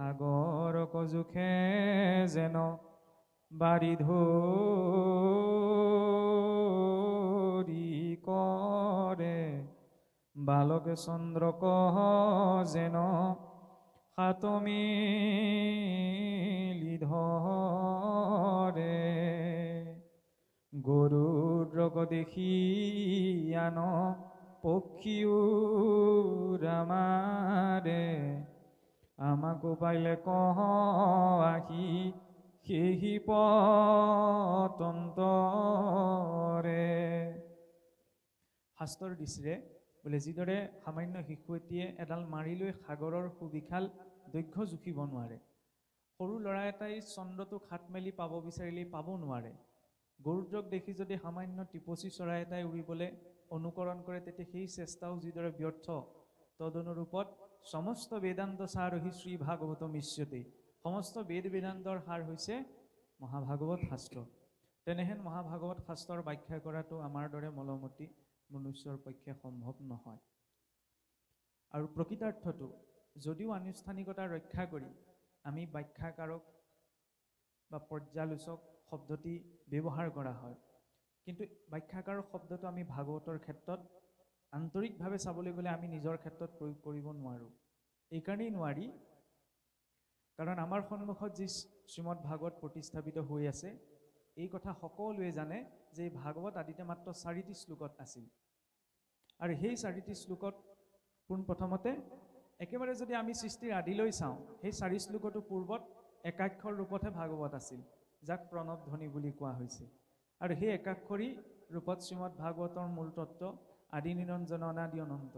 সাগৰ কজুখে যেন বাৰি ধৰি কৰে বালকে চন্দ্ৰ কহ যেন হাতমি ধৰে গৰুদ্ৰক দেখি আন পক্ষীও ৰামাৰে আমাকো পাইলে কহ আহি সেহি পতন্তৰে। শাস্ত্ৰৰ দিছিলে বোলে যিদৰে সামান্য শিশু এটিয়ে এডাল মাৰি লৈ সাগৰৰ সুবিশাল দৈৰ্ঘ্য জুখিব নোৱাৰে, সৰু ল'ৰা এটাই চন্দ্ৰটোক হাত মেলি পাব বিচাৰিলেই পাব নোৱাৰে। গৰুদ্ৰক দেখি যদি সামান্য টিপচী চৰাই এটাই উৰিবলৈ অনুকৰণ কৰে তেতিয়া সেই চেষ্টাও যিদৰে ব্যৰ্থ, তদনুৰূপত সমস্ত বেদান্ত সাৰহি শ্ৰী ভাগৱত মিশ্যতে, সমস্ত বেদ বেদান্তৰ সাৰ হৈছে মহাভাগৱত শাস্ত্ৰ। তেনেহেন মহাভাগৱত শাস্ত্ৰৰ ব্যাখ্যা কৰাটো আমাৰ দৰে মলমতি মনুষ্যৰ পক্ষে সম্ভৱ নহয়। আৰু প্ৰকৃতাৰ্থটো যদিও আনুষ্ঠানিকতা ৰক্ষা কৰি আমি ব্যাখ্যাকাৰক বা পৰ্যালোচক শব্দটি ব্যৱহাৰ কৰা হয়, কিন্তু ব্যাখ্যাকাৰক শব্দটো আমি ভাগৱতৰ ক্ষেত্ৰত আন্তৰিকভাৱে চাবলৈ গ'লে আমি নিজৰ ক্ষেত্ৰত প্ৰয়োগ কৰিব নোৱাৰোঁ। এইকাৰণেই নোৱাৰি কাৰণ আমাৰ সন্মুখত যি শ্ৰীমদ ভাগৱত প্ৰতিস্থাপিত হৈ আছে এই কথা সকলোৱে জানে যে এই ভাগৱত আদিতে মাত্ৰ 4টি শ্লোকত আছিল। আৰু সেই 4টি শ্লোকত পোনপ্ৰথমতে একেবাৰে যদি আমি সৃষ্টিৰ আদিলৈ চাওঁ সেই 4 শ্লোকটো পূৰ্বত একাক্ষৰ ৰূপতহে ভাগৱত আছিল, যাক প্ৰণৱ ধ্বনি বুলি কোৱা হৈছে। আৰু সেই একাক্ষৰী ৰূপত শ্ৰীমদ ভাগৱতৰ মূল তত্ত্ব আদি নিৰঞ্জন অনাদি অনন্ত,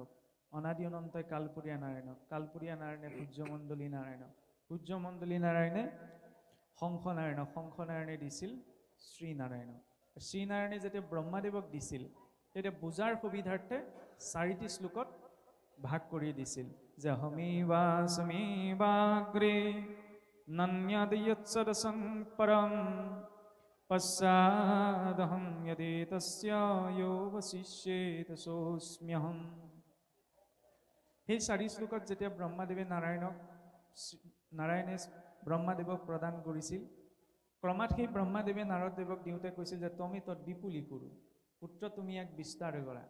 অনাদি অনন্তই কালপুৰীয়া নাৰায়ণক, কালপুৰীয়া নাৰায়ণে সূৰ্যমণ্ডলী নাৰায়ণক, সূৰ্যমণ্ডলী নাৰায়ণে শংখ নাৰায়ণক, শংখ নাৰায়ণে দিছিল শ্ৰীনাৰায়ণক। শ্ৰীনাৰায়ণে যেতিয়া ব্ৰহ্মাদেৱক দিছিল তেতিয়া বুজাৰ সুবিধাৰ্থে 4টি শ্লোকত ভাগ কৰি দিছিল যে হমিবাসমী বাগ্ৰে নন্যদয়ৎসদসং পৰম পশ্চাদহং যদে তস্য য়ো বশিষ্যেত সোऽস্ম্যহম। সেই 4 শ্লোকত যেতিয়া ব্ৰহ্মাদেৱে নাৰায়ণে ব্ৰহ্মাদেৱক প্ৰদান কৰিছিল, ক্ৰমাৎ সেই ব্ৰহ্মাদেৱে নাৰদদেৱক দিওঁতে কৈছিল যে তমি তৎ বিপুলি কৰোঁ, পুত্ৰ তুমি ইয়াক বিস্তাৰ কৰা।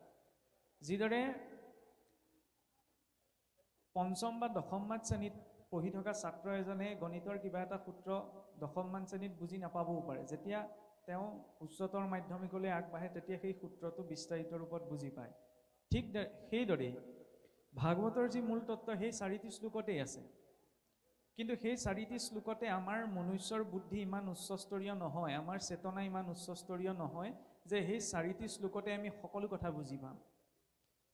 যিদৰে 5ম বা 10মান শ্ৰেণীত পঢ়ি থকা ছাত্ৰ এজনে গণিতৰ কিবা এটা সূত্ৰ 10মান শ্ৰেণীত বুজি নাপাবও পাৰে, যেতিয়া তেওঁ উচ্চতৰ মাধ্যমিকলৈ আগবাঢ়ে তেতিয়া সেই সূত্ৰটো বিস্তাৰিত ৰূপত বুজি পায়। ঠিক সেইদৰেই ভাগৱতৰ যি মূল তত্ত্ব সেই 4টি শ্লোকতেই আছে, কিন্তু সেই 4টি শ্লোকতে আমাৰ মনুষ্যৰ বুদ্ধি ইমান উচ্চস্তৰীয় নহয়, আমাৰ চেতনা ইমান উচ্চস্তৰীয় নহয় যে সেই 4টি শ্লোকতে আমি সকলো কথা বুজি পাম।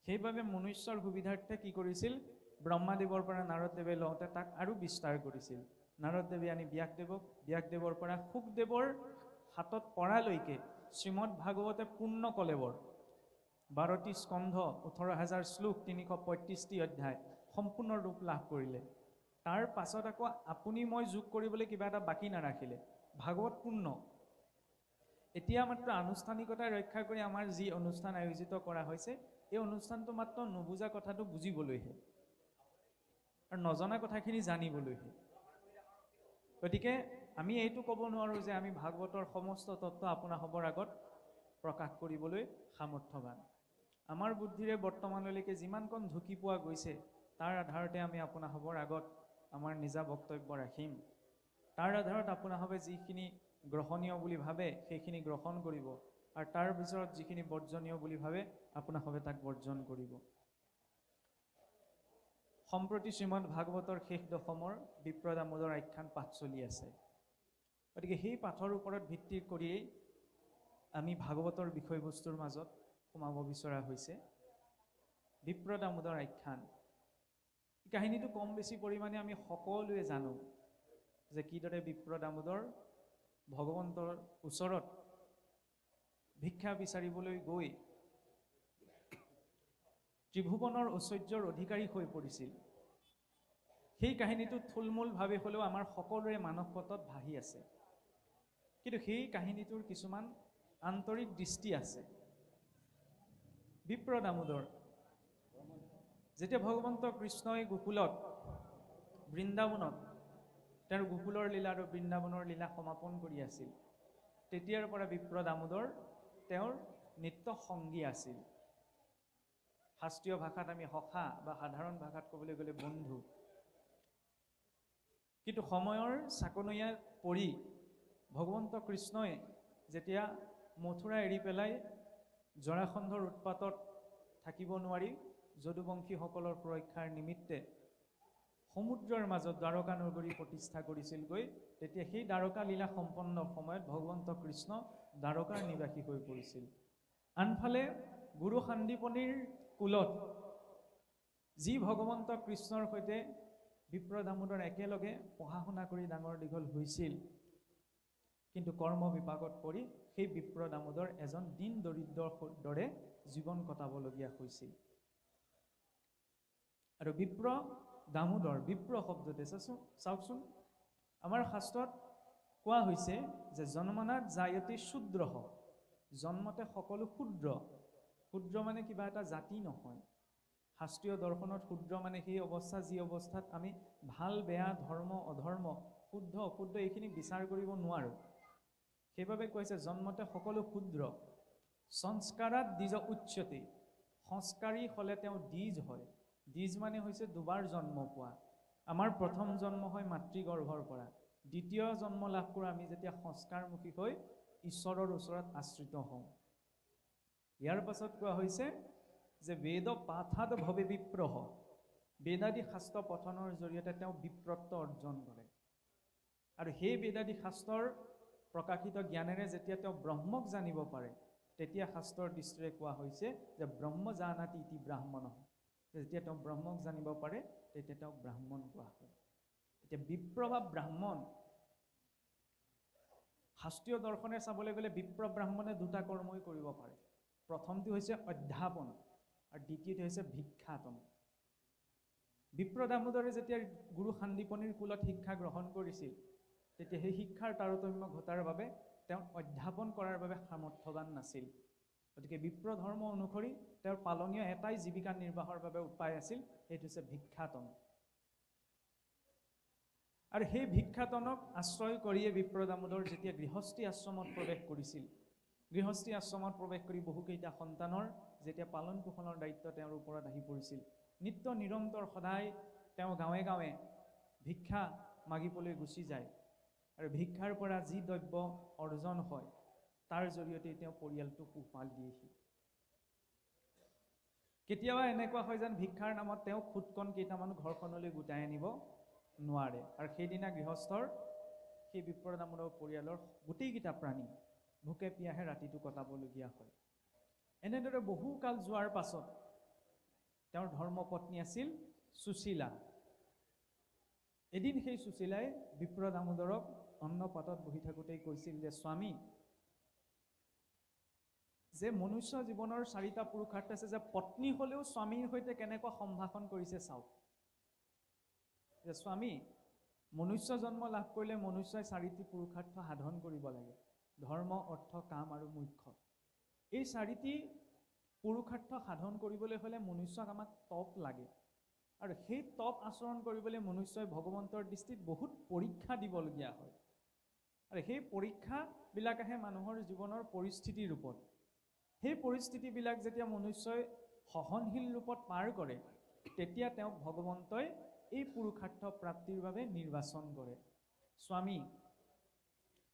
সেইবাবে মনুষ্যৰ সুবিধাৰ্থে কি কৰিছিল, ব্ৰহ্মাদেৱৰ পৰা নাৰদদেৱে লওঁতে তাক আৰু বিস্তাৰ কৰিছিল। নাৰদদেৱে আনি ব্যাসদেৱক, ব্যাসদেৱৰ পৰা শুকদেৱৰ হাতত পৰালৈকে শ্ৰীমদ ভাগৱতে পূৰ্ণ কলেবৰ 12টি স্কন্ধ 18,000 শ্লোক 335টি অধ্যায় সম্পূৰ্ণ ৰূপ লাভ কৰিলে। তাৰ পাছত আকৌ আপুনি মই যোগ কৰিবলৈ কিবা এটা বাকী নাৰাখিলে, ভাগৱত পূৰ্ণ। এতিয়া মাত্ৰ আনুষ্ঠানিকতা ৰক্ষা কৰি আমাৰ যি অনুষ্ঠান আয়োজিত কৰা হৈছে এই অনুষ্ঠানটো মাত্ৰ নুবুজা কথাটো বুজিবলৈহে আৰু নজনা কথাখিনি জানিবলৈহে। গতিকে আমি এইটো ক'ব নোৱাৰোঁ যে আমি ভাগৱতৰ সমস্ত তত্ত্ব আপোনাসৱৰ আগত প্ৰকাশ কৰিবলৈ সামৰ্থ্যৱান। আমাৰ বুদ্ধিৰে বৰ্তমানলৈকে যিমানকণ ঢুকি পোৱা গৈছে তাৰ আধাৰতে আমি আপোনাসৱৰ আগত আমাৰ নিজা বক্তব্য ৰাখিম। তাৰ আধাৰত আপোনাসৱে যিখিনি গ্ৰহণীয় বুলি ভাবে সেইখিনি গ্ৰহণ কৰিব আৰু তাৰ ভিতৰত যিখিনি বৰ্জনীয় বুলি ভাবে আপোনাসৱে তাক বৰ্জন কৰিব। সম্প্ৰতি শ্ৰীমদ ভাগৱতৰ শেষ দশমৰ বিপ্ৰদামোদৰ আখ্যান পাঠ চলি আছে। গতিকে সেই পাঠৰ ওপৰত ভিত্তি কৰিয়েই আমি ভাগৱতৰ বিষয়বস্তুৰ মাজত সোমাব বিচৰা হৈছে। বিপ্ৰদামোদৰ আখ্যান কাহিনীটো কম বেছি পৰিমাণে আমি সকলোৱে জানো যে কিদৰে বিপ্ৰদামোদৰ ভগৱন্তৰ ওচৰত ভিক্ষা বিচাৰিবলৈ গৈ ত্ৰিভুৱনৰ ঐশ্বৰ্যৰ অধিকাৰী হৈ পৰিছিল। সেই কাহিনীটো থুলমূলভাৱে হ'লেও আমাৰ সকলোৰে মানসপটত ভাহি আছে, কিন্তু সেই কাহিনীটোৰ কিছুমান আন্তৰিক দৃষ্টি আছে। বিপ্ৰদামোদৰ যেতিয়া ভগৱন্ত কৃষ্ণই গোকুলত বৃন্দাবনত তেওঁৰ গোকুলৰ লীলা আৰু বৃন্দাবনৰ লীলা সমাপন কৰি আছিল। তেতিয়াৰ পৰা বিপ্ৰ দামোদৰ তেওঁৰ নিত্য সংগী আছিল। শাস্ত্ৰীয় ভাষাত আমি সখা বা সাধাৰণ ভাষাত ক'বলৈ গ'লে বন্ধু। কিন্তু সময়ৰ চাকনৈয়াত পৰি ভগৱন্ত কৃষ্ণই যেতিয়া মথুৰা এৰি পেলাই জৰাসন্ধৰ উৎপাতত থাকিব নোৱাৰি যদুবংশীসকলৰ সুৰক্ষাৰ নিমিত্তে সমুদ্ৰৰ মাজত দ্বাৰকা নগৰী প্ৰতিষ্ঠা কৰিছিলগৈ, তেতিয়া সেই দ্বাৰকা লীলা সম্পন্ন সময়ত ভগৱন্ত কৃষ্ণ দ্বাৰকাৰ নিবাসী হৈ পৰিছিল। আনফালে গুৰু সান্দীপনীৰ কুলত যি ভগৱন্ত কৃষ্ণৰ সৈতে বিপ্ৰ দামোদৰ একেলগে পঢ়া শুনা কৰি ডাঙৰ দীঘল হৈছিল, কিন্তু কৰ্ম বিপাকত পৰি সেই বিপ্ৰ দামোদৰ এজন দিন দৰিদ্ৰৰ দৰে জীৱন কটাবলগীয়া হৈছিল। আৰু বিপ্ৰ দামোদৰ, বিপ্ৰ শব্দতে চাওকচোন, আমাৰ শাস্ত্ৰত কোৱা হৈছে যে জন্মনাত জায়তে শূদ্ৰঃ, জন্মতে সকলো ক্ষুদ্ৰ। ক্ষুদ্ৰ মানে কিবা এটা জাতি নহয়। শাস্ত্ৰীয় দৰ্শনত ক্ষুদ্ৰ মানে সেই অৱস্থা যি অৱস্থাত আমি ভাল বেয়া, ধৰ্ম অধৰ্ম, শুদ্ধ অশুদ্ধ এইখিনি বিচাৰ কৰিব নোৱাৰোঁ। সেইবাবে কৈছে জন্মতে সকলো ক্ষুদ্ৰ। সংস্কাৰাত দ্বিজ উচ্যতে, সংস্কাৰী হ'লে তেওঁ দ্বিজ হয়। দ্বিজ মানে হৈছে দুবাৰ জন্ম পোৱা। আমাৰ প্ৰথম জন্ম হয় মাতৃগৰ্ভৰ পৰা, দ্বিতীয় জন্ম লাভ কৰোঁ আমি যেতিয়া সংস্কাৰমুখী হৈ ঈশ্বৰৰ ওচৰত আশ্ৰিত হওঁ। ইয়াৰ পাছত কোৱা হৈছে যে বেদ পাঠাদ ভৱে বিপ্ৰহ, বেদাদি শাস্ত্ৰ পঠনৰ জৰিয়তে তেওঁ বিপ্ৰত্ব অৰ্জন কৰে। আৰু সেই বেদাদি শাস্ত্ৰৰ প্ৰকাশিত জ্ঞানেৰে যেতিয়া তেওঁ ব্ৰহ্মক জানিব পাৰে, তেতিয়া শাস্ত্ৰৰ দৃষ্টিৰে কোৱা হৈছে যে ব্ৰহ্ম জানাতি ইতি ব্ৰাহ্মণঃ। যেতিয়া তেওঁ ব্ৰহ্মক জানিব পাৰে তেতিয়া তেওঁক ব্ৰাহ্মণ কোৱা হয়। এতিয়া বিপ্ৰ বা ব্ৰাহ্মণ, শাস্ত্ৰীয় দৰ্শনে চাবলৈ গ'লে বিপ্ৰ ব্ৰাহ্মণে দুটা কৰ্মই কৰিব পাৰে। প্ৰথমটো হৈছে অধ্যাপন আৰু দ্বিতীয়টো হৈছে ভিক্ষাটন। বিপ্ৰ দামোদৰে যেতিয়া গুৰু সান্দীপনীৰ কুলত শিক্ষা গ্ৰহণ কৰিছিল, তেতিয়া সেই শিক্ষাৰ তাৰতম্য ঘটাৰ বাবে তেওঁ অধ্যাপন কৰাৰ বাবে সামৰ্থ্যৱান নাছিল। গতিকে বিপ্ৰ ধৰ্ম অনুসৰি তেওঁৰ পালনীয় এটাই জীৱিকা নিৰ্বাহৰ বাবে উপায় আছিল, সেইটো হৈছে ভিক্ষাটন। আৰু সেই ভিক্ষাটনক আশ্ৰয় কৰিয়ে বিপ্ৰ দামোদৰ যেতিয়া গৃহস্থী আশ্ৰমত প্ৰৱেশ কৰিছিল, গৃহস্থী আশ্ৰমত প্ৰৱেশ কৰি বহুকেইটা সন্তানৰ যেতিয়া পালন পোষণৰ দায়িত্ব তেওঁৰ ওপৰত আহি পৰিছিল, নিত্য নিৰন্তৰ সদায় তেওঁ গাঁৱে গাঁৱে ভিক্ষা মাগিবলৈ গুচি যায়। আৰু ভিক্ষাৰ পৰা যি দ্ৰব্য অৰ্জন হয় তাৰ জৰিয়তে তেওঁ পৰিয়ালটো পোহপাল দিয়েহি। কেতিয়াবা এনেকুৱা হয় যেন ভিক্ষাৰ নামত তেওঁ খুদকণ কেইটামান ঘৰখনলৈ গোটাই আনিব নোৱাৰে। আৰু সেইদিনা গৃহস্থৰ সেই বিপ্ৰ দামোদৰ পৰিয়ালৰ গোটেইকেইটা প্ৰাণী ভোকে পিয়াহে ৰাতিটো কটাবলগীয়া হয়। এনেদৰে বহু কাল যোৱাৰ পাছত তেওঁৰ ধৰ্মপত্নী আছিল সুশীলা। এদিন সেই সুশীলাই বিপ্ৰ দামোদৰক অন্নপাতত বহি থাকোঁতেই কৈছিল যে স্বামী, যে মনুষ্য জীৱনৰ 4টা পুৰুষাৰ্থ আছে, যে পত্নী হ'লেও স্বামীৰ সৈতে কেনেকুৱা সম্ভাষণ কৰিছে চাওক। যে স্বামী, মনুষ্য জন্ম লাভ কৰিলে মনুষ্যই 4টি পুৰুষাৰ্থ সাধন কৰিব লাগে, ধৰ্ম অৰ্থ কাম আৰু মোক্ষ। এই 4টি পুৰুষাৰ্থ সাধন কৰিবলৈ হ'লে মনুষ্যক আমাক তপ লাগে। আৰু সেই তপ আচৰণ কৰিবলৈ মনুষ্যই ভগৱন্তৰ দৃষ্টিত বহুত পৰীক্ষা দিবলগীয়া হয়। আৰু সেই পৰীক্ষাবিলাক আহে মানুহৰ জীৱনৰ পৰিস্থিতিৰ ৰূপত। সেই পৰিস্থিতিবিলাক যেতিয়া মনুষ্যই সহনশীল ৰূপত পাৰ কৰে, তেতিয়া তেওঁক ভগৱন্তই এই পুৰুষাৰ্থ প্ৰাপ্তিৰ বাবে নিৰ্বাচন কৰে। স্বামী,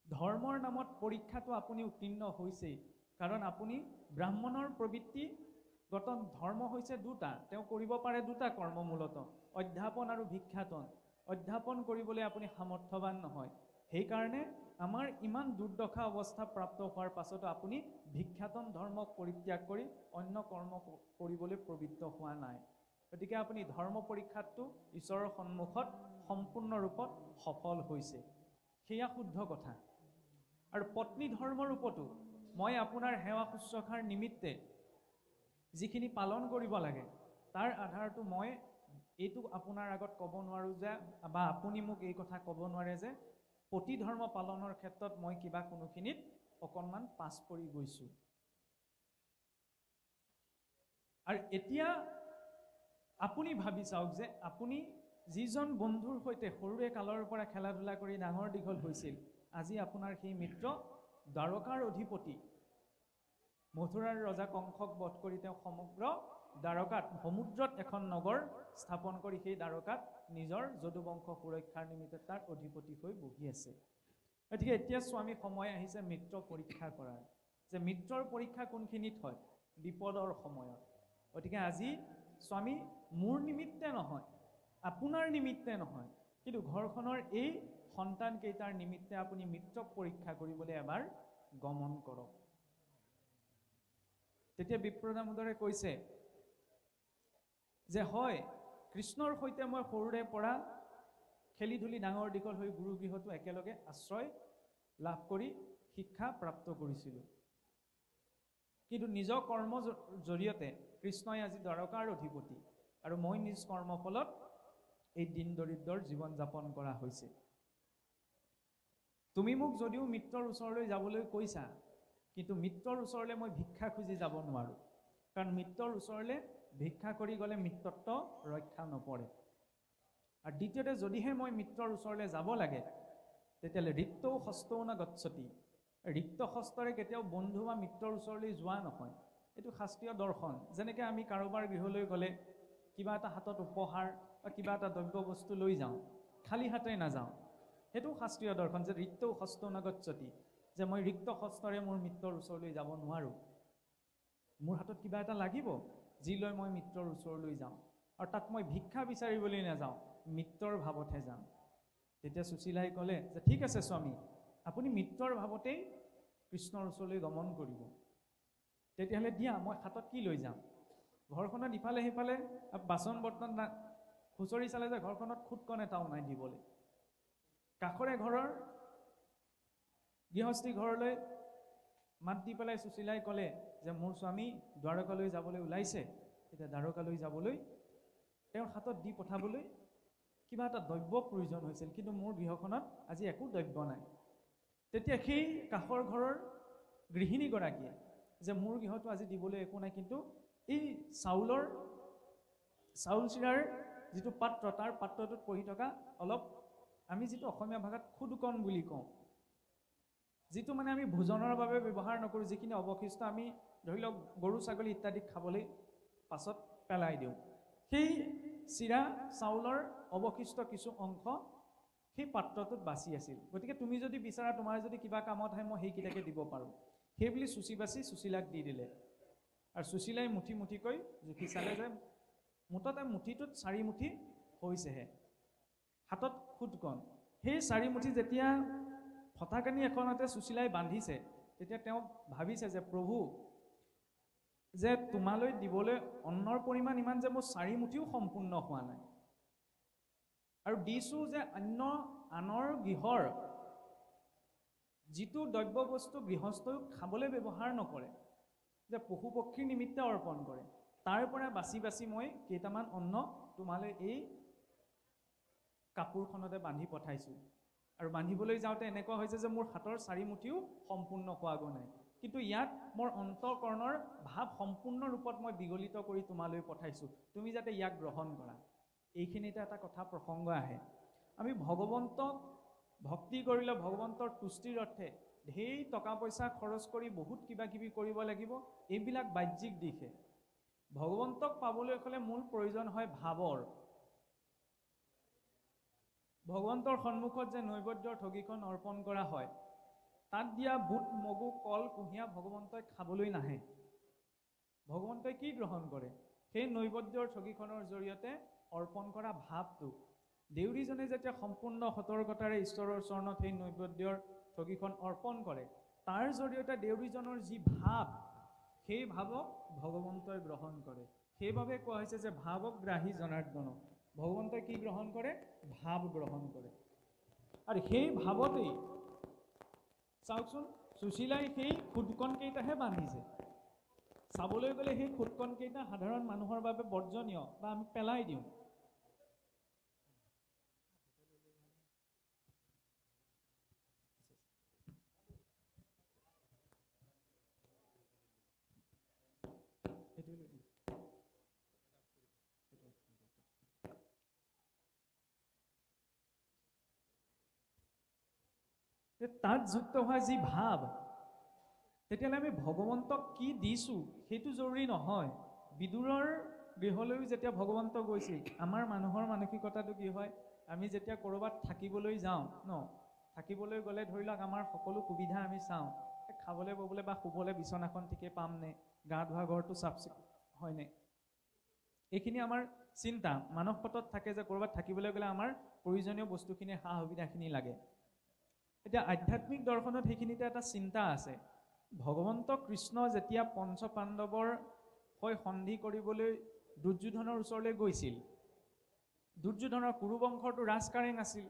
ধৰ্মৰ নামত পৰীক্ষাটো আপুনি উত্তীৰ্ণ হৈছেই, কাৰণ আপুনি ব্ৰাহ্মণৰ প্ৰবৃত্তিগত ধৰ্ম হৈছে 2টা। তেওঁ কৰিব পাৰে 2টা কৰ্ম, মূলত অধ্যাপন আৰু ভিক্ষাটন। অধ্যাপন কৰিবলৈ আপুনি সামৰ্থ্যৱান নহয়, সেইকাৰণে আমাৰ ইমান দুৰ্দশা অৱস্থা প্ৰাপ্ত হোৱাৰ পাছতো আপুনি ভিক্ষাটন ধৰ্মক পৰিত্যাগ কৰি অন্য কৰ্ম কৰিবলৈ প্ৰবৃত্ত হোৱা নাই। গতিকে আপুনি ধৰ্ম পৰীক্ষাটো ঈশ্বৰৰ সন্মুখত সম্পূৰ্ণ ৰূপত সফল হৈছে, সেয়া শুদ্ধ কথা। আৰু পত্নী ধৰ্মৰ ৰূপতো মই আপোনাৰ সেৱা শুশ্ৰূষাৰ নিমিত্তে যিখিনি পালন কৰিব লাগে তাৰ আধাৰটো মই এইটো আপোনাৰ আগত ক'ব নোৱাৰোঁ যে, বা আপুনি মোক এই কথা ক'ব নোৱাৰে যে পতি ধৰ্ম পালনৰ ক্ষেত্ৰত মই কিবা কোনোখিনিত অকণমান পাছ পৰি গৈছোঁ। আৰু এতিয়া আপুনি ভাবি চাওক যে আপুনি যিজন বন্ধুৰ সৈতে সৰুৰে কালৰ পৰা খেলা ধূলা কৰি ডাঙৰ দীঘল হৈছিল, আজি আপোনাৰ সেই মিত্ৰ দ্বাৰকাৰ অধিপতি, মথুৰাৰ ৰজা কংসক বধ কৰি তেওঁ সমগ্ৰ দ্বাৰকাত, সমুদ্ৰত এখন নগৰ স্থাপন কৰি সেই দ্বাৰকাত নিজৰ যদুবংশ সুৰক্ষাৰ নিমিত্তে তাৰ অধিপতি হৈ বহি আছে। গতিকে এতিয়া স্বামী সময় আহিছে মিত্ৰ পৰীক্ষা কৰাৰ, যে মিত্ৰৰ পৰীক্ষা কোনখিনিত হয়? বিপদৰ সময়ত। গতিকে আজি স্বামী মোৰ নিমিত্তে নহয়, আপোনাৰ নিমিত্তে নহয়, কিন্তু ঘৰখনৰ এই সন্তান কেইটাৰ নিমিত্তে আপুনি মিত্ৰক পৰীক্ষা কৰিবলৈ এবাৰ গমন কৰক। তেতিয়া বিপ্ৰদামোদৰে কৈছে যে হয়, কৃষ্ণৰ সৈতে মই সৰুৰে পৰা খেলি ধূলি ডাঙৰ দীঘল হৈ গুৰুগৃহতো একেলগে আশ্ৰয় লাভ কৰি শিক্ষা প্ৰাপ্ত কৰিছিলোঁ, কিন্তু নিজৰ কৰ্ম জৰিয়তে কৃষ্ণই আজি দ্বাৰকাৰ অধিপতি আৰু মই নিজ কৰ্মৰ ফলত এই দিন দৰিদ্ৰৰ জীৱন যাপন কৰা হৈছে। তুমি মোক যদিও মিত্ৰৰ ওচৰলৈ যাবলৈ কৈছা, কিন্তু মিত্ৰৰ ওচৰলৈ মই ভিক্ষা খুজি যাব নোৱাৰোঁ, কাৰণ মিত্ৰৰ ওচৰলৈ ভিক্ষা কৰি গ'লে মিত্ৰত্ব ৰক্ষা নপৰে। আৰু দ্বিতীয়তে যদিহে মই মিত্ৰৰ ওচৰলৈ যাব লাগে, তেতিয়াহ'লে ৰিক্তৌ হস্তৌ ন গচ্ছতি, ৰিক্ত হস্তৰে কেতিয়াও বন্ধু বা মিত্ৰৰ ওচৰলৈ যোৱা নহয়। এইটো শাস্ত্ৰীয় দৰ্শন। যেনেকৈ আমি কাৰোবাৰ গৃহলৈ গ'লে কিবা এটা হাতত উপহাৰ বা কিবা এটা দ্ৰব্য বস্তু লৈ যাওঁ, খালী হাতেৰে নাযাওঁ, সেইটো শাস্ত্ৰীয় দৰ্শন, যে ৰিক্তৌ হস্তৌ ন গচ্ছতি, যে মই ৰিক্ত হস্তৰে মোৰ মিত্ৰৰ ওচৰলৈ যাব নোৱাৰোঁ, মোৰ হাতত কিবা এটা লাগিব যি লৈ মই মিত্ৰৰ ওচৰলৈ যাওঁ, আৰু তাত মই ভিক্ষা বিচাৰিবলৈ নাযাওঁ, মিত্ৰৰ ভাৱতহে যাম। তেতিয়া সুশীলাই ক'লে যে ঠিক আছে স্বামী, আপুনি মিত্ৰৰ ভাৱতেই কৃষ্ণৰ ওচৰলৈ গমন কৰিব। তেতিয়াহ'লে দিয়া, মই হাতত কি লৈ যাম? ঘৰখনত ইফালে সিফালে বাচন বৰ্তন খুচৰি চালে যে ঘৰখনত খুটকণ এটাও নাই দিবলৈ। কাষৰে ঘৰৰ গৃহস্থী ঘৰলৈ মাত দি পেলাই সুশীলাই ক'লে যে মোৰ স্বামী দ্বাৰকালৈ যাবলৈ ওলাইছে, এতিয়া দ্বাৰকালৈ যাবলৈ তেওঁৰ হাতত দি পঠাবলৈ কিবা এটা দ্ৰব্য প্ৰয়োজন হৈছিল, কিন্তু মোৰ গৃহখনত আজি একো দ্ৰব্য নাই। তেতিয়া সেই কাষৰ ঘৰৰ গৃহিণীগৰাকীয়ে যে মোৰ গৃহতো আজি দিবলৈ একো নাই, কিন্তু এই চাউল চিৰাৰ যিটো পাত্ৰ, তাৰ পাত্ৰটোত পৰি থকা অলপ, আমি যিটো অসমীয়া ভাষাত খুদকণ বুলি কওঁ, যিটো মানে আমি ভোজনৰ বাবে ব্যৱহাৰ নকৰোঁ, যিখিনি অৱশিষ্ট আমি ধৰি লওক গৰু ছাগলী ইত্যাদি খাবলৈ পাছত পেলাই দিওঁ, সেই চিৰা চাউলৰ অৱশিষ্ট কিছু অংশ সেই পাত্ৰটোত বাচি আছিল। গতিকে তুমি যদি বিচাৰা, তোমাৰ যদি কিবা কামত আহে, মই সেইকেইটাকে দিব পাৰোঁ। সেই বুলি চুচি বাচি সুশীলাক দি দিলে। আৰু সুশীলাই মুঠি মুঠিকৈ জুখি চালে যে মুঠতে মুঠিটোত 4 মুঠি হৈছেহে, হাতত খুদকণ। সেই 4 মুঠি যেতিয়া ফটাকানি এখনতে সুশীলাই বান্ধিছে, তেতিয়া তেওঁ ভাবিছে যে প্ৰভু, যে তোমালৈ দিবলৈ অন্নৰ পৰিমাণ ইমান যে মোৰ 4 মুঠিও সম্পূৰ্ণ হোৱা নাই, আৰু দিছোঁ যে আনৰ গৃহৰ যিটো দ্ৰব্য বস্তু গৃহস্থই খাবলৈ ব্যৱহাৰ নকৰে, যে পশু পক্ষীৰ নিমিত্তে অৰ্পণ কৰে, তাৰ পৰা বাছি বাছি মই কেইটামান অন্ন তোমালৈ এই কাপোৰখনতে বান্ধি পঠাইছোঁ। আৰু বান্ধিবলৈ যাওঁতে এনেকুৱা হৈছে যে মোৰ হাতৰ 4 মুঠিও সম্পূৰ্ণ হোৱাগৈ নাই, কিন্তু ইয়াত মোৰ অন্তঃকৰণৰ ভাৱ সম্পূৰ্ণ ৰূপত মই বিগলিত কৰি তোমালৈ পঠাইছোঁ, তুমি যাতে ইয়াক গ্ৰহণ কৰা। এইখিনিতে এটা কথা প্ৰসংগ আহে, আমি ভগৱন্তক ভক্তি কৰিলে ভগৱন্তৰ তুষ্টিৰ অৰ্থে ঢেৰ টকা পইচা খৰচ কৰি বহুত কিবা কিবি কৰিব লাগিব, এইবিলাক বাহ্যিক দিশে। ভগৱন্তক পাবলৈ হ'লে মূল প্ৰয়োজন হয় ভাৱৰ। ভগৱন্তৰ সন্মুখত যে নৈবেদ্যৰ ঠগীখন অৰ্পণ কৰা হয়, তাত দিয়া বুট মগু কল কুঁহিয়া ভগৱন্তই খাবলৈ নাহে। ভগৱন্তই কি গ্ৰহণ কৰে? সেই নৈবেদ্যৰ ঠগীখনৰ জৰিয়তে অৰ্পণ কৰা ভাৱটো। দেউৰীজনে যেতিয়া সম্পূৰ্ণ সতৰ্কতাৰে ঈশ্বৰৰ চৰণত সেই নৈবেদ্যৰ ঠগীখন অৰ্পণ কৰে, তাৰ জৰিয়তে দেউৰীজনৰ যি ভাৱ, সেই ভাৱক ভগৱন্তই গ্ৰহণ কৰে। সেইবাবে কোৱা হৈছে যে ভাৱগ্ৰাহী জনাৰ্দন। ভগৱন্তই কি গ্ৰহণ কৰে? ভাৱ গ্ৰহণ কৰে। আৰু সেই ভাৱতেই চাওকচোন, সুশীলাই সেই খুদকণ কেইটাহে বান্ধিছে। চাবলৈ গ'লে সেই খুদকণ কেইটা সাধাৰণ মানুহৰ বাবে বৰ্জনীয় বা আমি পেলাই দিওঁ। তাত যুক্ত হোৱা যি ভাৱ, তেতিয়াহ'লে আমি ভগৱন্তক কি দিছোঁ সেইটো জৰুৰী নহয়। বিদুৰৰ গৃহলৈও যেতিয়া ভগৱন্ত গৈছিল, আমাৰ মানুহৰ মানসিকতাটো কি হয়, আমি যেতিয়া ক'ৰবাত থাকিবলৈ যাওঁ ন, থাকিবলৈ গ'লে ধৰি লওক আমাৰ সকলো সুবিধা আমি চাওঁ, খাবলৈ ববলৈ বা শুবলৈ বিচনাখন ঠিকে পামনে, গা ধোৱা ঘৰটো চাফ চিকুণ হয়নে, এইখিনি আমাৰ চিন্তা মানস পটত থাকে যে ক'ৰবাত থাকিবলৈ গ'লে আমাৰ প্ৰয়োজনীয় বস্তুখিনি সা সুবিধাখিনি লাগে। এতিয়া আধ্যাত্মিক দৰ্শনত সেইখিনিতে এটা চিন্তা আছে। ভগৱন্ত কৃষ্ণ যেতিয়া পঞ্চ পাণ্ডৱৰ হৈ সন্ধি কৰিবলৈ দুৰ্যোধনৰ ওচৰলৈ গৈছিল, দুৰ্যোধনৰ কুৰুবংশৰটো ৰাজকাৰেং আছিল,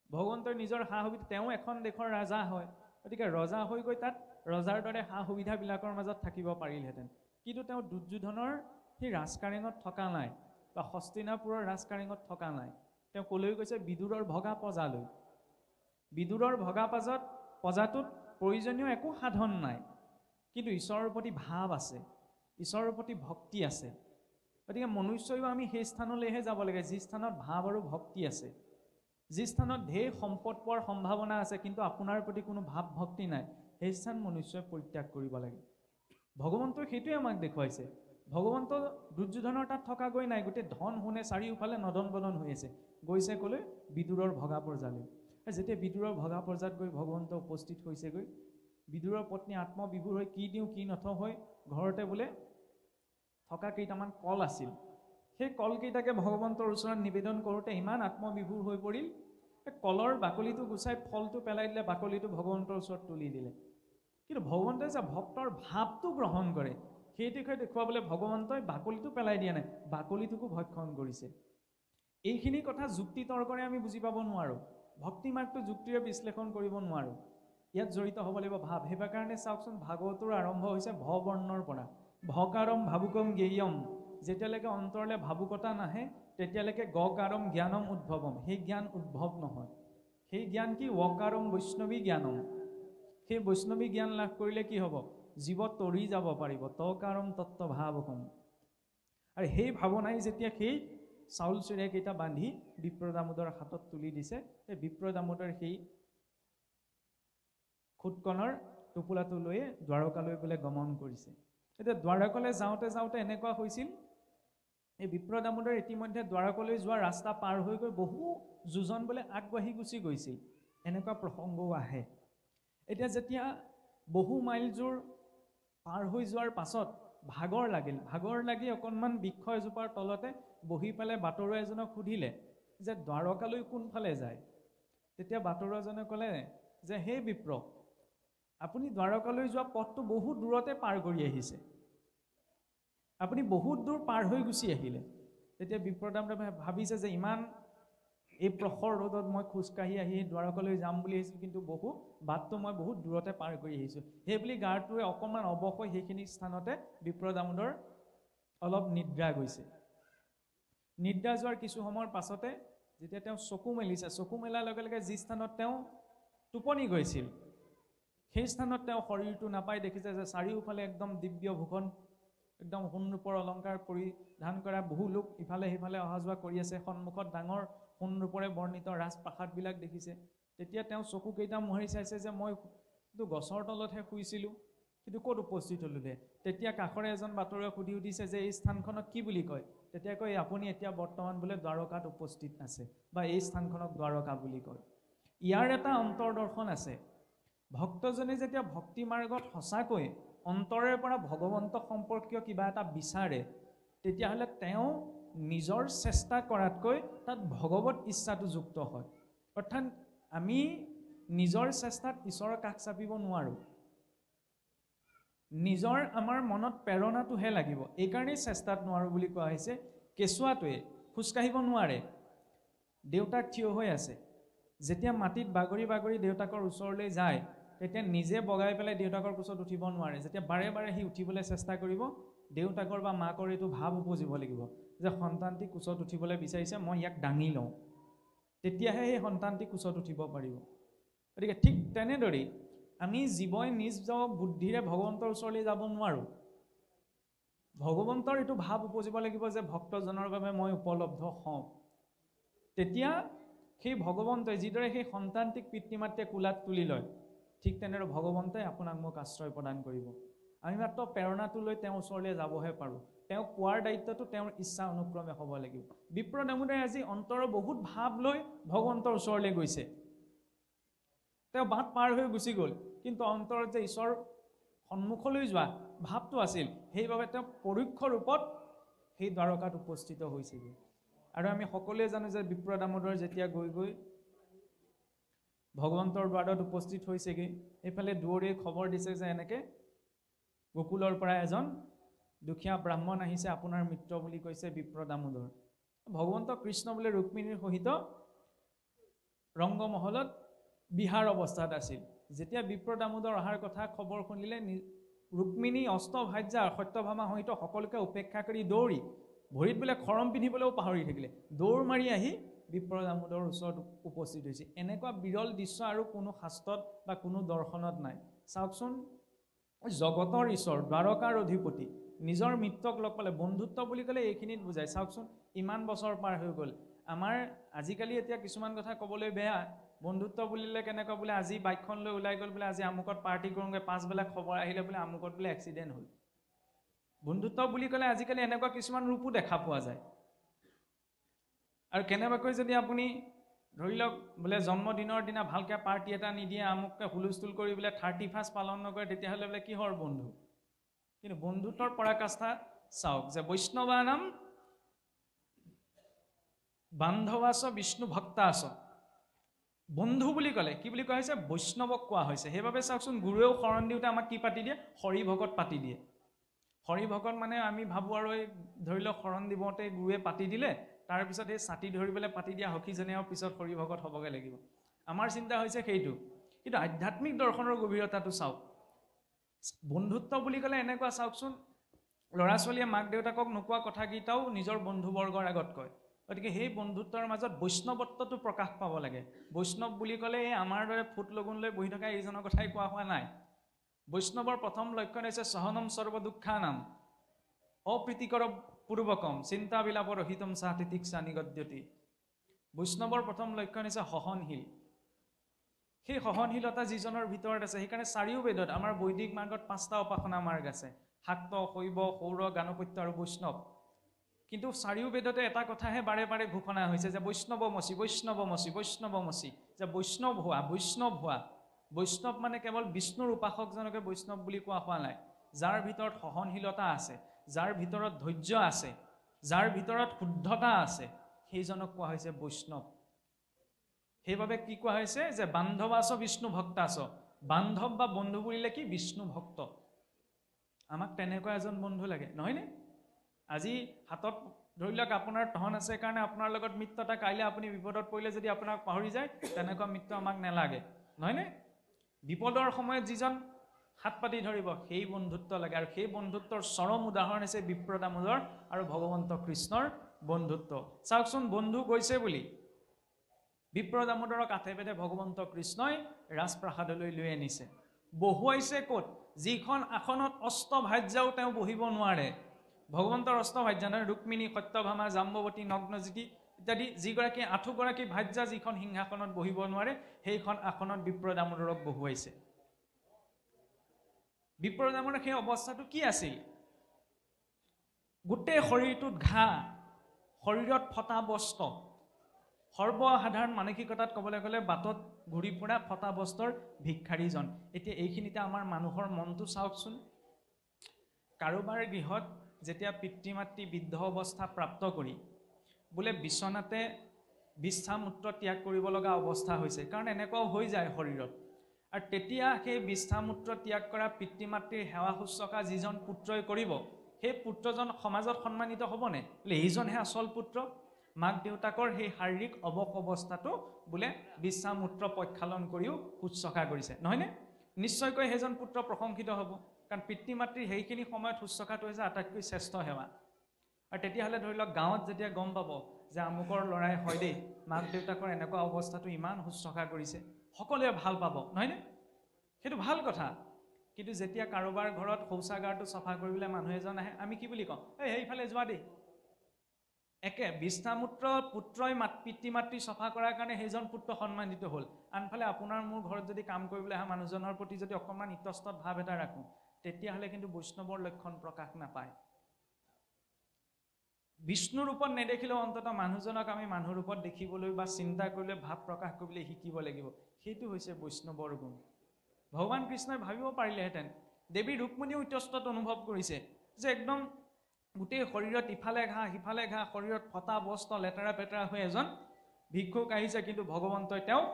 ভগৱন্তই নিজৰ সা সুবিধা, তেওঁ এখন দেশৰ ৰজা হয়, গতিকে ৰজা হৈ গৈ তাত ৰজাৰ দৰে সা সুবিধাবিলাকৰ মাজত থাকিব পাৰিলহেঁতেন, কিন্তু তেওঁ দুৰ্যোধনৰ সেই ৰাজকাৰেঙত থকা নাই বা হস্তিনাপুৰৰ ৰাজকাৰেঙত থকা নাই, তেওঁ কলৈ গৈছে, বিদুৰৰ ভগা পজালৈ। বিদুৰৰ ভগা পজাটোত প্ৰয়োজনীয় একো সাধন নাই, কিন্তু ঈশ্বৰৰ প্ৰতি ভাৱ আছে, ঈশ্বৰৰ প্ৰতি ভক্তি আছে। গতিকে মনুষ্যও আমি সেই স্থানলৈহে যাব লাগে যি স্থানত ভাৱ আৰু ভক্তি আছে, যি স্থানত ঢেৰ সম্পদ পোৱাৰ সম্ভাৱনা আছে কিন্তু আপোনাৰ প্ৰতি কোনো ভাৱ ভক্তি নাই, সেই স্থান মনুষ্যই পৰিত্যাগ কৰিব লাগে। ভগৱন্তই সেইটোৱে আমাক দেখুৱাইছে। ভগৱন্ত দুৰ্যোধনৰ তাত থকা গৈ নাই, গোটেই ধন সোণে চাৰিওফালে নদন বদন হৈ আছে, গৈছে ক'লৈ, বিদুৰৰ ভগা পৰ্যালৈ। যেতিয়া বিদুৰৰ ভগা পৰ্যাত গৈ ভগৱন্ত উপস্থিত হৈছেগৈ, বিদুৰৰ পত্নী আত্মবিভোৰ হৈ কি দিওঁ কি নথওঁ হৈ ঘৰতে বোলে থকা কেইটামান কল আছিল, সেই কলকেইটাকে ভগৱন্তৰ ওচৰত নিবেদন কৰোঁতে ইমান আত্মবিভোৰ হৈ পৰিল, কলৰ বাকলিটো গুচাই ফলটো পেলাই দিলে, বাকলিটো ভগৱন্তৰ ওচৰত তুলি দিলে। কিন্তু ভগৱন্তই যে ভক্তৰ ভাৱটো গ্ৰহণ কৰে সেই দিশে দেখুৱাবলৈ ভগৱন্তই বাকলিটো পেলাই দিয়া নাই, বাকলিটোকো ভক্ষণ কৰিছে। এইখিনি কথা যুক্তি তৰ্কৰে আমি বুজি পাব নোৱাৰোঁ, ভক্তি মাৰ্গটো যুক্তিৰে বিশ্লেষণ কৰিব নোৱাৰোঁ, ইয়াত জড়িত হ'ব লাগিব ভাৱ। সেইবাৰ কাৰণে চাওকচোন, ভাগৱতৰ আৰম্ভ হৈছে ভবৰ্ণৰ পৰা, ভকাৰম ভাবুকম জ্ঞেয়ম, যেতিয়ালৈকে অন্তৰলৈ ভাবুকতা নাহে তেতিয়ালৈকে গকাৰম জ্ঞানম উদ্ভৱম, সেই জ্ঞান উদ্ভৱ নহয়। সেই জ্ঞান কি, ৱকাৰম বৈষ্ণৱী জ্ঞানম, সেই বৈষ্ণৱী জ্ঞান লাভ কৰিলে কি হ'ব, জীৱ তৰি যাব পাৰিব, তকাৰম তত্ত্ব ভাৱকম। আৰু সেই ভাৱনাই যেতিয়া সেই চাউল চিৰাকেইটা বান্ধি বিপ্ৰ দামোদৰ হাতত তুলি দিছে, সেই বিপ্ৰ দামোদৰ সেই খুটকণৰ টোপোলাটো লৈয়ে দ্বাৰকালৈ বোলে গমন কৰিছে। এতিয়া দ্বাৰকালৈ যাওঁতে যাওঁতে এনেকুৱা হৈছিল, এই বিপ্ৰ দামোদৰ ইতিমধ্যে দ্বাৰকালৈ যোৱা ৰাস্তা পাৰ হৈ গৈ বহু যোজন বোলে আগবাঢ়ি গুচি গৈছিল, এনেকুৱা প্ৰসংগও আহে। এতিয়া যেতিয়া বহু মাইলযোৰ পাৰ হৈ যোৱাৰ পাছত ভাগৰ লাগিল, ভাগৰ লাগি অকণমান বৃক্ষ এজোপাৰ তলতে বহি পেলাই বাটৰুৱা এজনক সুধিলে যে দ্বাৰকালৈ কোনফালে যায়। তেতিয়া বাটৰুৱাজনে ক'লে যে হে বিপ্ৰ, আপুনি দ্বাৰকালৈ যোৱা পথটো বহুত দূৰতে পাৰ কৰি আহিছে, আপুনি বহুত দূৰ পাৰ হৈ গুচি আহিলে। তেতিয়া বিপ্ৰদামে ভাবিছে যে ইমান এই প্ৰখৰ ৰ'দত মই খোজকাঢ়ি আহি দ্বাৰকালৈ যাম বুলি আহিছিলোঁ, কিন্তু বাটটো মই বহুত দূৰতে পাৰ কৰি আহিছোঁ, সেই বুলি গাটোৱে অকণমান অৱশ হৈ সেইখিনি স্থানতে বিপ্ৰদামোদৰ অলপ নিদ্ৰা গৈছে। নিদ্ৰা যোৱাৰ কিছু সময়ৰ পাছতে যেতিয়া তেওঁ চকু মেলিছে, চকু মেলাৰ লগে লগে যি স্থানত তেওঁ টোপনি গৈছিল সেই স্থানত তেওঁ শৰীৰটো নাপাই দেখিছে যে চাৰিওফালে একদম দিব্য ভূষণ, একদম সোণৰূপৰ অলংকাৰ পৰিধান কৰা বহু লোক ইফালে সিফালে অহা যোৱা কৰি আছে, সন্মুখত ডাঙৰ সোণৰূপৰে বৰ্ণিত ৰাজপ্ৰাসাদবিলাক দেখিছে। তেতিয়া তেওঁ চকুকেইটা মোহাৰি চাইছে যে মই গছৰ তলতহে শুইছিলোঁ, কিন্তু ক'ত উপস্থিত হ'লোঁ দে। তেতিয়া কাষৰে এজন বাটৰুৱাই সুধিছে যে এই স্থানখনক কি বুলি কয়। তেতিয়া কয় আপুনি এতিয়া বৰ্তমান বোলে দ্বাৰকাত উপস্থিত আছে, বা এই স্থানখনক দ্বাৰকা বুলি কয়। ইয়াৰ এটা অন্তৰ্দৰ্শন আছে, ভক্তজনে যেতিয়া ভক্তি মাৰ্গত সঁচাকৈ অন্তৰেৰে পৰা ভগৱন্ত সম্পৰ্কীয় কিবা এটা বিচাৰে, তেতিয়াহ'লে তেওঁ নিজৰ চেষ্টা কৰাতকৈ তাত ভগৱত ইচ্ছাটো যুক্ত হয়। অৰ্থাৎ আমি নিজৰ চেষ্টাত ঈশ্বৰৰ কাষ চাপিব নোৱাৰোঁ, নিজৰ আমাৰ মনত প্ৰেৰণাটোহে লাগিব। এইকাৰণেই চেষ্টাত নোৱাৰোঁ বুলি কোৱা হৈছে। কেঁচুৱাটোৱে খোজকাঢ়িব নোৱাৰে, দেউতাক থিয় হৈ আছে, যেতিয়া মাটিত বাগৰি বাগৰি দেউতাকৰ ওচৰলৈ যায় তেতিয়া নিজে বগাই পেলাই দেউতাকৰ কোচত উঠিব নোৱাৰে। যেতিয়া বাৰে বাৰে সি উঠিবলৈ চেষ্টা কৰিব, দেউতাকৰ বা মাকৰ এইটো ভাৱ উপজিব লাগিব যে সন্তানটি কোচত উঠিবলৈ বিচাৰিছে, মই ইয়াক দাঙি লওঁ, তেতিয়াহে সেই সন্তানটি কোচত উঠিব পাৰিব। গতিকে ঠিক তেনেদৰেই আমি জীৱই নিজ বুদ্ধিৰে ভগৱন্তৰ ওচৰলৈ যাব নোৱাৰোঁ। ভগৱন্তৰ এইটো ভাৱ উপজিব লাগিব যে ভক্তজনৰ বাবে মই উপলব্ধ হওঁ। তেতিয়া সেই ভগৱন্তই যিদৰে সেই সন্তানটিক পিতৃ মাতৃয়ে কোলাত তুলি লয়, ঠিক তেনেদৰে ভগৱন্তই আপোনাক মোক আশ্ৰয় প্ৰদান কৰিব। আমি মাত্ৰ প্ৰেৰণাটো লৈ তেওঁৰ ওচৰলৈ যাবহে পাৰোঁ। তেওঁক পোৱাৰ দায়িত্বটো তেওঁৰ ইচ্ছা অনুক্ৰমে হ'ব লাগিব। বিপ্ৰ দামোদৰে আজি অন্তৰৰ বহুত ভাৱ লৈ ভগৱন্তৰ ওচৰলৈ গৈছে। তেওঁ বাট পাৰ হৈ গুচি গ'ল, কিন্তু অন্তৰত যে ঈশ্বৰ সন্মুখলৈ যোৱা ভাৱটো আছিল, সেইবাবে তেওঁ পৰোক্ষ ৰূপত সেই দ্বাৰকাত উপস্থিত হৈছেগৈ। আৰু আমি সকলোৱে জানো যে বিপ্ৰ দামোদৰ যেতিয়া গৈ গৈ ভগৱন্তৰ দ্বাৰত উপস্থিত হৈছেগৈ, এইফালে দুৱৰীয়ে খবৰ দিছে যে এনেকৈ গোকুলৰ পৰা এজন দুখীয়া ব্ৰাহ্মণ আহিছে, আপোনাৰ মিত্ৰ বুলি কৈছে বিপ্ৰ দামোদৰ। ভগৱন্ত কৃষ্ণ বোলে ৰুক্মিণীৰ সহিত ৰংগমহলত বিহাৰ অৱস্থাত আছিল। যেতিয়া বিপ্ৰ দামোদৰ অহাৰ কথা খবৰ শুনিলে, ৰুক্মিণী অষ্টভাৰ্যা সত্যভামা সহিত সকলোকে উপেক্ষা কৰি দৌৰি, ভৰিত বোলে খৰম পিন্ধিবলৈও পাহৰি থাকিলে, দৌৰ মাৰি আহি বিপ্ৰ দামোদৰৰ ওচৰত উপস্থিত হৈছে। এনেকুৱা বিৰল দৃশ্য আৰু কোনো শাস্ত্ৰত বা কোনো দৰ্শনত নাই। চাওকচোন, জগতৰ ঈশ্বৰ, দ্বাৰকাৰ অধিপতি নিজৰ মিত্ৰক লগ পালে। বন্ধুত্ব বুলি ক'লে এইখিনিত বুজায়। চাওকচোন, ইমান বছৰ পাৰ হৈ গ'ল। আমাৰ আজিকালি এতিয়া কিছুমান কথা ক'বলৈ বেয়া, বন্ধুত্ব বুলিলে কেনেকুৱা বোলে আজি বাইকখন লৈ ওলাই গ'ল, বোলে আজি আমুকত পাৰ্টি কৰোঁগৈ, পাছবেলা খবৰ আহিলে বোলে আমুকত বোলে এক্সিডেণ্ট হ'ল। বন্ধুত্ব বুলি ক'লে আজিকালি এনেকুৱা কিছুমান ৰূপো দেখা পোৱা যায়। আৰু কেনেবাকৈ যদি আপুনি ধৰি লওক বোলে জন্মদিনৰ দিনা ভালকৈ পাৰ্টি এটা নিদিয়ে, আমুককৈ হুলস্থুল কৰি বোলে 31st পালন নকৰে, তেতিয়াহ'লে বোলে কিহৰ বন্ধু? কিন্তু বন্ধুত্বৰ পৰাকাষ্ঠা চাওক, যে বৈষ্ণৱা নাম বান্ধৱাস বিষ্ণু ভক্তাস। বন্ধু বুলি ক'লে কি বুলি কোৱা হৈছে? বৈষ্ণৱক কোৱা হৈছে। সেইবাবে চাওকচোন, গুৰুৱেও শৰণ দিওঁতে আমাক কি পাতি দিয়ে? হৰি ভকত পাতি দিয়ে। হৰি ভকত মানে আমি ভাবোঁ আৰু এই ধৰি লওক শৰণ দিবতে গুৰুৱে পাতি দিলে, তাৰপিছত এই ছাতি ধৰিবলৈ পাতি দিয়া সখীজনে আৰু পিছত হৰি ভকত হ'বগৈ লাগিব। আমাৰ চিন্তা হৈছে সেইটো, কিন্তু আধ্যাত্মিক দৰ্শনৰ গভীৰতাটো চাওক। বন্ধুত্ব বুলি ক'লে এনেকুৱা, চাওকচোন, ল'ৰা ছোৱালীয়ে মাক দেউতাকক নোকোৱা কথাকেইটাও নিজৰ বন্ধুবৰ্গৰ আগত কয়। গতিকে সেই বন্ধুত্বৰ মাজত বৈষ্ণৱত্বটো প্ৰকাশ পাব লাগে। বৈষ্ণৱ বুলি ক'লে এই আমাৰ দৰে ফুট লগুণ লৈ বহি থকা এইজনৰ কথাই কোৱা হোৱা নাই। বৈষ্ণৱৰ প্ৰথম লক্ষণ হৈছে সহনম সৰ্বদুঃখানাম অপ্ৰীতিকৰ পূৰ্বকম চিন্তাবিলাপ ৰহিতম চাহ তিতিক্ষা নিগদ্যতি। বৈষ্ণৱৰ প্ৰথম লক্ষণ হৈছে সহনশীল। সেই সহনশীলতা যিজনৰ ভিতৰত আছে, সেইকাৰণে চাৰিও বেদত, আমাৰ বৈদিক মাৰ্গত 5টা উপাসনা মাৰ্গ আছে: শাক্ত, শৈৱ, সৌৰ, গাণপত্য আৰু বৈষ্ণৱ। কিন্তু চাৰিও বেদতে এটা কথাহে বাৰে বাৰে ঘোষণা হৈছে, যে বৈষ্ণৱমচি, বৈষ্ণৱমচি, বৈষ্ণৱমচি, যে বৈষ্ণৱ হোৱা, বৈষ্ণৱ হোৱা। বৈষ্ণৱ মানে কেৱল বিষ্ণুৰ উপাসকজনকে বৈষ্ণৱ বুলি কোৱা হোৱা নাই। যাৰ ভিতৰত সহনশীলতা আছে, যাৰ ভিতৰত ধৈৰ্য আছে, যাৰ ভিতৰত শুদ্ধতা আছে, সেইজনক কোৱা হৈছে বৈষ্ণৱ। সেইবাবে কি কোৱা হৈছে? যে বান্ধৱাস বিষ্ণু ভক্তাস। বান্ধৱ বা বন্ধু বুলিলে কি? বিষ্ণু ভক্ত। আমাক তেনেকুৱা এজন বন্ধু লাগে, নহয়নে? আজি হাতত ধৰি লওক আপোনাৰ ধন আছে কাৰণে আপোনাৰ লগত মিত্ৰতা, কাইলৈ আপুনি বিপদত পৰিলে যদি আপোনাক পাহৰি যায়, তেনেকুৱা মিত্ৰ আমাক নালাগে, নহয়নে? বিপদৰ সময়ত যিজন হাত পাতি ধৰিব, সেই বন্ধুত্ব লাগে। আৰু সেই বন্ধুত্বৰ চৰম উদাহৰণ হৈছে বিপ্ৰ দামোদৰ আৰু ভগৱন্ত কৃষ্ণৰ বন্ধুত্ব। চাওকচোন, বন্ধু গৈছে বুলি বিপ্ৰ দামোদৰক কাঠে পেটে ভগৱন্ত কৃষ্ণই ৰাজপ্ৰাসাদলৈ লৈ আনিছে। বহুৱাইছে ক'ত? যিখন আসনত অষ্টভাৰ্যাও তেওঁ বহিব নোৱাৰে। ভগৱন্তৰ অষ্টভাৰ্যা নহয়, ৰুক্মিণী, সত্যভামা, জাম্বৱতী, নগ্নজিতি ইত্যাদি যিগৰাকী 8গৰাকী ভাৰ্যা যিখন সিংহাসনত বহিব নোৱাৰে, সেইখন আসনত বিপ্ৰ দামোদৰক বহুৱাইছে। বিপ্ৰ দামোদৰৰ সেই অৱস্থাটো কি আছিল? গোটেই শৰীৰটোত ঘাঁ, শৰীৰত ফটা বস্ত্ৰ, সৰ্বসাধাৰণ মানসিকতাত ক'বলৈ গ'লে বাটত ঘূৰি ফুৰা ফটা বস্ত্ৰৰ ভিক্ষাৰীজন। এতিয়া এইখিনিতে আমাৰ মানুহৰ মনটো চাওকচোন। কাৰোবাৰ গৃহত যেতিয়া পিতৃ মাতৃ বৃদ্ধ অৱস্থা প্ৰাপ্ত কৰি বোলে বিচনাতে বিশ্ৰামূত্ৰ ত্যাগ কৰিব লগা অৱস্থা হৈছে, কাৰণ এনেকুৱাও হৈ যায় শৰীৰত। আৰু তেতিয়া সেই বিশ্ৰামূত্ৰ ত্যাগ কৰা পিতৃ মাতৃৰ সেৱা শুশ্ৰূষা যিজন পুত্ৰই কৰিব, সেই পুত্ৰজন সমাজত সন্মানিত হ'বনে? বোলে এইজনহে আচল পুত্ৰ। মাক দেউতাকৰ সেই শাৰীৰিক অৱস অৱস্থাটো বোলে বিশ্ৰামূত্ৰ প্ৰক্ষালন কৰিও শুশ্ৰূষা কৰিছে, নহয়নে? নিশ্চয়কৈ সেইজন পুত্ৰ প্ৰশংসিত হ'ব, কাৰণ পিতৃ মাতৃৰ সেইখিনি সময়ত শুশ্ৰূষাটো হৈছে আটাইতকৈ শ্ৰেষ্ঠ সেৱা। আৰু তেতিয়াহ'লে ধৰি লওক গাঁৱত যেতিয়া গম পাব যে আমুকৰ ল'ৰাই হয় দেই, মাক দেউতাকৰ এনেকুৱা অৱস্থাটো ইমান শুশ্ৰূষা কৰিছে, সকলোৱে ভাল পাব, নহয়নে? সেইটো ভাল কথা। কিন্তু যেতিয়া কাৰোবাৰ ঘৰত শৌচাগাৰটো চফা কৰিবলৈ মানুহ এজন আহে, আমি কি বুলি কওঁ? এইফালে যোৱা দেই, একে বিশ্বামিত্ৰ পুত্ৰই পিতৃ মাতৃ চফা কৰাৰ কাৰণে সেইজন পুত্ৰ সন্মানিত হ'ল। আনফালে আপোনাৰ মোৰ ঘৰত যদি কাম কৰিবলৈ অহা মানুহজনৰ প্ৰতি যদি অকণমান ইতস্তত ভাৱ এটা ৰাখোঁ, তেতিয়াহ'লে কিন্তু বৈষ্ণৱৰ লক্ষণ প্ৰকাশ নাপায়। বিষ্ণু ৰূপত নেদেখিলেও অন্ততঃ মানুহজনক আমি মানুহ ৰূপত দেখিবলৈ বা চিন্তা কৰিবলৈ ভাৱ প্ৰকাশ কৰিবলৈ শিকিব লাগিব। সেইটো হৈছে বৈষ্ণৱৰ গুণ। ভগৱান কৃষ্ণই ভাবিব পাৰিলেহেঁতেন, দেৱী ৰুক্মিণীও ইতস্তত অনুভৱ কৰিছে যে একদম গোটেই শৰীৰত ইফালে ঘাঁ সিফালে ঘাঁ, শৰীৰত ফটা বস্ত্ৰ লেতেৰা পেতেৰা হৈ এজন ভিক্ষুক আহিছে, কিন্তু ভগৱন্তই তেওঁক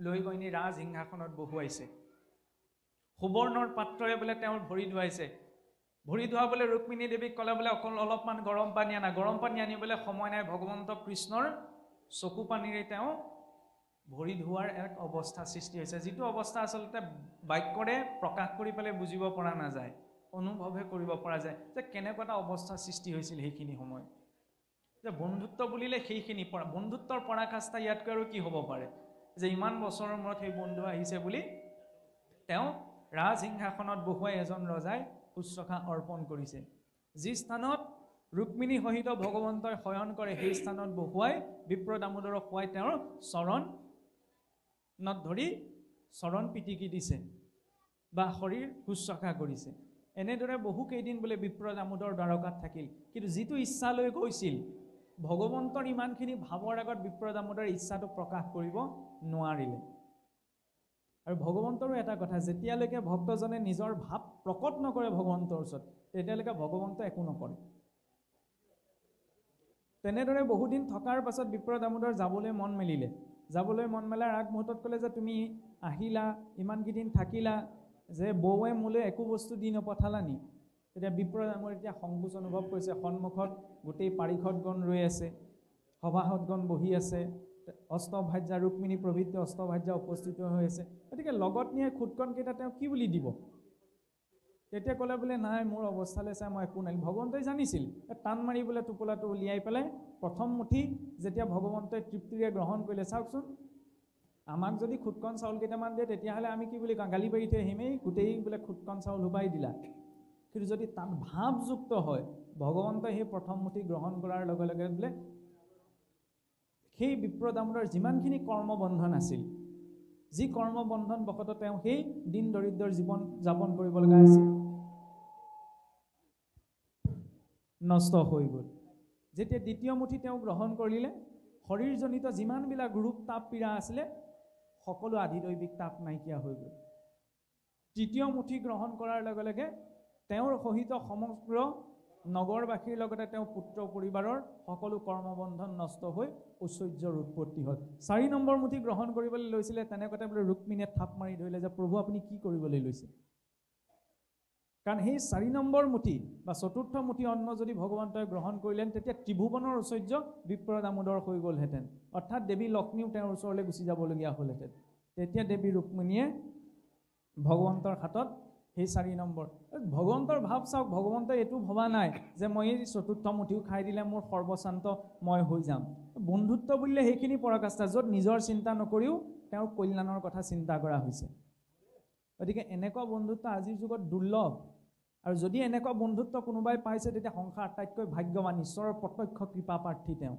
লৈ গৈ নি ৰাজ সিংহাসনত বহুৱাইছে। সুবৰ্ণৰ পাত্ৰৰে বোলে তেওঁৰ ভৰি ধুৱাইছে। ভৰি ধুৱাবলৈ ৰুক্মিণী দেৱীক ক'লে বোলে অকল অলপমান গৰম পানী আনা। গৰম পানী আনিবলৈ সময় নাই, ভগৱন্ত কৃষ্ণৰ চকু পানীৰে তেওঁ ভৰি ধোৱাৰ এক অৱস্থা সৃষ্টি হৈছে, যিটো অৱস্থা আচলতে বাক্যৰে প্ৰকাশ কৰি পেলাই বুজিব পৰা নাযায়, অনুভৱহে কৰিব পৰা যায় যে কেনেকুৱা এটা অৱস্থা সৃষ্টি হৈছিল সেইখিনি সময়। যে বন্ধুত্ব বুলিলে সেইখিনি বন্ধুত্বৰ পৰাকাষ্ঠা ইয়াতকৈ আৰু কি হ'ব পাৰে, যে ইমান বছৰৰ মূৰত সেই বন্ধু আহিছে বুলি তেওঁ ৰাজসিংহাসনত বহুৱাই এজন ৰজাই শুশ্ৰূষা অৰ্পণ কৰিছে। যি স্থানত ৰুক্মিণী সহিত ভগৱন্তই শয়ন কৰে সেই স্থানত বহুৱাই বিপ্ৰ দামোদৰক খুৱাই তেওঁৰ চৰণত ধৰি চৰণ পিটিকি দিছে বা শৰীৰ শুশ্ৰূষা কৰিছে। এনেদৰে বহু কেইদিন বোলে বিপ্ৰ দামোদৰ দ্বাৰকাত থাকিল, কিন্তু যিটো ইচ্ছা লৈ গৈছিল ভগৱন্তৰ ইমানখিনি ভাৱৰ আগত বিপ্ৰ দামোদৰ ইচ্ছাটো প্ৰকাশ কৰিব নোৱাৰিলে। আৰু ভগৱন্তৰো এটা কথা, যেতিয়ালৈকে ভক্তজনে নিজৰ ভাৱ প্ৰকট নকৰে ভগৱন্তৰ ওচৰত, তেতিয়ালৈকে ভগৱন্ত একো নকৰে। তেনেদৰে বহুদিন থকাৰ পাছত বিপ্ৰ দামোদৰ যাবলৈ মন মেলিলে। যাবলৈ মন মেলাৰ আগমুহূৰ্তত ক'লে যে তুমি আহিলা, ইমানকেইদিন থাকিলা, যে বৌৱে মোলৈ একো বস্তু দি নপঠালা নি? তেতিয়া বিপ্ৰ দামোদৰ এতিয়া সংকোচ অনুভৱ কৰিছে। সন্মুখত গোটেই পাৰিষদগণ ৰৈ আছে, সভাসদগণ বহি আছে, অষ্টভাৰ্যা ৰুক্মিণী প্ৰভৃতি অষ্টভাৰ্যা উপস্থিত হৈ আছে। গতিকে লগত নিয়ে খুটকণকেইটা তেওঁ কি বুলি দিব? তেতিয়া ক'লে বোলে নাই, মোৰ অৱস্থালৈ চাই মই একো নাই। ভগৱন্তই জানিছিল, টান মাৰি বোলে টোপোলাটো উলিয়াই পেলাই প্ৰথম মুঠি যেতিয়া ভগৱন্তই তৃপ্তিৰে গ্ৰহণ কৰিলে, চাওকচোন আমাক যদি খুটকণ চাউল কেইটামান দিয়ে তেতিয়াহ'লে আমি কি বুলি কওঁ, গালি পাৰি থৈ আহিমেই, গোটেই বোলে খুটকণ চাউল হুবাই দিলা। কিন্তু যদি তাত ভাৱযুক্ত হয়, ভগৱন্তই সেই প্ৰথম মুঠি গ্ৰহণ কৰাৰ লগে লগে বোলে সেই বিপ্ৰ দামোদৰ যিমানখিনি কৰ্মবন্ধন আছিল, যি কৰ্মবন্ধন বশতঃ তেওঁ সেই দিন দৰিদ্ৰৰ জীৱন যাপন কৰিব লগা আছিল, নষ্ট হৈ গ'ল। যেতিয়া দ্বিতীয় মুঠি তেওঁ গ্ৰহণ কৰিলে, শৰীৰজনিত যিমানবিলাক ৰূপ তাপ পীড়া আছিলে সকলো আধিদৈৱিক তাপ নাইকিয়া হৈ গ'ল। তৃতীয় মুঠি গ্ৰহণ কৰাৰ লগে লগে তেওঁৰ সহিত সমগ্ৰ নগৰবাসীৰ লগতে তেওঁ পুত্ৰ পৰিবাৰৰ সকলো কৰ্মবন্ধন নষ্ট হৈ ঐশ্বৰ্যৰ উৎপত্তি হ'ল। 4 নম্বৰ মুঠি গ্ৰহণ কৰিবলৈ লৈছিলে, তেনেকুৱাতে বোলে ৰুক্মিণীয়ে থাপ মাৰি ধৰিলে যে প্ৰভু আপুনি কি কৰিবলৈ লৈছে? কাৰণ সেই 4 নম্বৰ মুঠি বা চতুৰ্থ মুঠি অন্ন যদি ভগৱন্তই গ্ৰহণ কৰিলেন, তেতিয়া ত্ৰিভুৱনৰ ঐশ্বৰ্য বিপ্ৰ দামোদৰ হৈ গ'লহেঁতেন, অৰ্থাৎ দেৱী লক্ষ্মীও তেওঁৰ ওচৰলৈ গুচি যাবলগীয়া হ'লহেঁতেন। তেতিয়া দেৱী ৰুক্মিণীয়ে ভগৱন্তৰ হাতত সেই 4 নম্বৰ, ভগৱন্তৰ ভাৱ চাওক, ভগৱন্তই এইটো ভবা নাই যে মই এই চতুৰ্থ মুঠিও খাই দিলে মোৰ সৰ্বশান্ত মই হৈ যাম। বন্ধুত্ব বুলিলে সেইখিনি পৰাকাষ্ঠা, য'ত নিজৰ চিন্তা নকৰিও তেওঁৰ কল্যাণৰ কথা চিন্তা কৰা হৈছে। গতিকে এনেকুৱা বন্ধুত্ব আজিৰ যুগত দুৰ্লভ, আৰু যদি এনেকুৱা বন্ধুত্ব কোনোবাই পাইছে তেতিয়া সংসাৰ আটাইতকৈ ভাগ্যৱান, ঈশ্বৰৰ প্ৰত্যক্ষ কৃপা প্ৰাৰ্থী তেওঁ।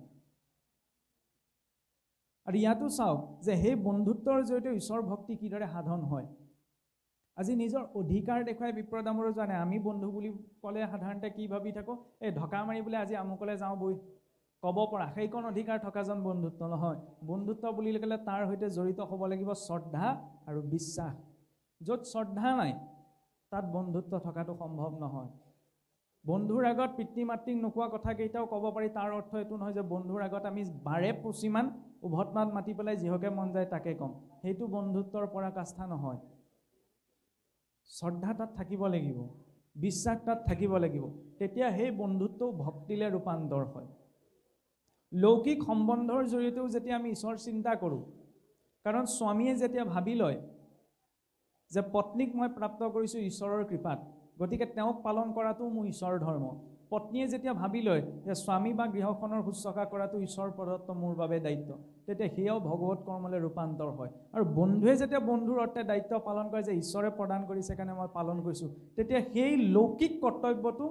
আৰু ইয়াতো চাওক যে সেই বন্ধুত্বৰ জৰিয়তে ঈশ্বৰ ভক্তি কিদৰে সাধন হয়। আজি নিজৰ অধিকাৰ দেখুৱাই বিপ্ৰ দামোদৰ জানে, আমি বন্ধু বুলি ক'লে সাধাৰণতে কি ভাবি থাকোঁ, এই ঢকা মাৰি বোলে আজি আমুকলৈ যাওঁ বৈ ক'ব পৰা সেইকণ অধিকাৰ থকাজন বন্ধুত্ব নহয়। বন্ধুত্ব বুলি ক'লে তাৰ সৈতে জড়িত হ'ব লাগিব শ্ৰদ্ধা আৰু বিশ্বাস। য'ত শ্ৰদ্ধা নাই তাত বন্ধুত্ব থকাটো সম্ভৱ নহয়। বন্ধুৰ আগত পিতৃ মাতৃক নোকোৱা কথাকেইটাও ক'ব পাৰি, তাৰ অৰ্থ এইটো নহয় যে বন্ধুৰ আগত আমি 12-25মান উভতমাত মাতি পেলাই যিহকে মন যায় তাকে ক'ম, সেইটো বন্ধুত্বৰ পৰাকাষ্ঠা নহয়। শ্ৰদ্ধা তাত থাকিব লাগিব, বিশ্বাস তাত থাকিব লাগিব, তেতিয়া সেই বন্ধুত্বও ভক্তিলৈ ৰূপান্তৰ হয়। লৌকিক সম্বন্ধৰ জৰিয়তেও যেতিয়া আমি ঈশ্বৰ চিন্তা কৰোঁ, কাৰণ স্বামীয়ে যেতিয়া ভাবি লয় যে পত্নীক মই প্ৰাপ্ত কৰিছোঁ ঈশ্বৰৰ কৃপাত, গতিকে তেওঁক পালন কৰাটো মোৰ ঈশ্বৰৰ ধৰ্ম। পত্নীয়ে যেতিয়া ভাবি লয় যে স্বামী বা গৃহখনৰ শুশ্ৰূষা কৰাটো ঈশ্বৰ প্ৰদত্ত মোৰ বাবে দায়িত্ব, তেতিয়া সেয়াও ভগৱত কৰ্মলৈ ৰূপান্তৰ হয়। আৰু বন্ধুৱে যেতিয়া বন্ধুৰ অৰ্থে দায়িত্ব পালন কৰে যে ঈশ্বৰে প্ৰদান কৰিছে কাৰণে মই পালন কৰিছোঁ, তেতিয়া সেই লৌকিক কৰ্তব্যটো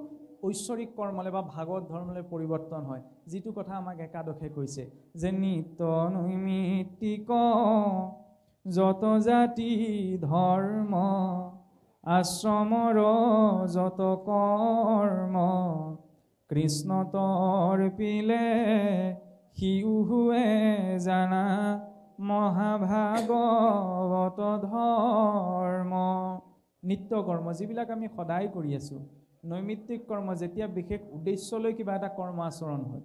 ঐশ্বৰিক কৰ্মলৈ বা ভাগৱত ধৰ্মলৈ পৰিৱৰ্তন হয়, যিটো কথা আমাক একাদশে কৈছে যে নিত্য নৈমিত্তিক যত জাতি ধৰ্ম আশ্ৰমৰ যত কৰ্ম কৃষ্ণ তৰ্পিলে সিউহুৱে জানা মহাভাগৱত ধৰ্ম। নিত্য কৰ্ম যিবিলাক আমি সদায় কৰি আছোঁ, নৈমিত্তিক কৰ্ম যেতিয়া বিশেষ উদ্দেশ্যলৈ কিবা এটা কৰ্ম আচৰণ হয়,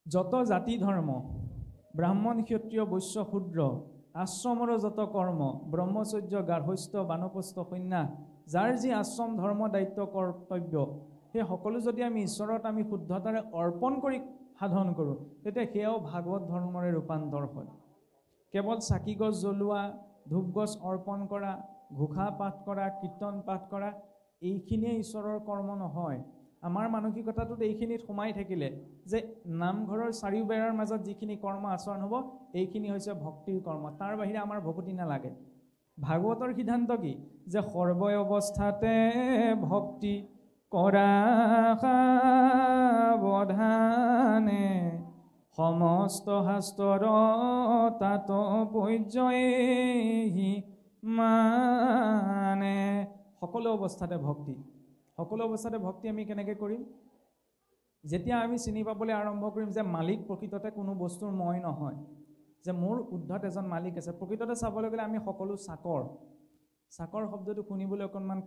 যত জাতি ধৰ্ম ব্ৰাহ্মণ ক্ষত্ৰিয় বৈশ্য শূদ্ৰ আশ্ৰমৰ যত কৰ্ম ব্ৰহ্মচৰ্য গাৰ্হস্থ্য বানপ্ৰস্থ সন্ন্যাস, যাৰ যি আশ্ৰম ধৰ্ম দায়িত্ব কৰ্তব্য, সেই সকলো যদি আমি ঈশ্বৰত আমি শুদ্ধতাৰে অৰ্পণ কৰি সাধন কৰোঁ, তেতিয়া সেয়াও ভাগৱত ধৰ্মৰে ৰূপান্তৰ হয়। কেৱল চাকি গছ জ্বলোৱা, ধূপ গছ অৰ্পণ কৰা, ঘোষা পাঠ কৰা, কীৰ্তন পাঠ কৰা, এইখিনিয়ে ঈশ্বৰৰ কৰ্ম নহয়। আমাৰ মানসিকতাটোত এইখিনিত সোমাই থাকিলে যে নামঘৰৰ চাৰিওবেৰাৰ মাজত যিখিনি কৰ্ম আচৰণ হ'ব, এইখিনি হৈছে ভক্তিৰ কৰ্ম, তাৰ বাহিৰে আমাৰ ভকতি নালাগে। ভাগৱতৰ সিদ্ধান্ত কি? যে সৰ্ব অৱস্থাতে ভক্তি কৰা সাৱধানে সমস্ত শাস্ত্ৰৰ তাৎপৰ্যহি মানে। সকলো অৱস্থাতে ভক্তি, সকলো অৱস্থাতে ভক্তি আমি কেনেকৈ কৰিম? যেতিয়া আমি চিনি পাবলৈ আৰম্ভ কৰিম যে মালিক প্ৰকৃততে কোনো বস্তুৰ মই নহয়, যে মোৰ ঊৰ্ধত এজন মালিক আছে। প্ৰকৃততে চাবলৈ গ'লে আমি সকলো চাকৰ। চাকৰ শব্দটো শুনিবলৈ অকণমান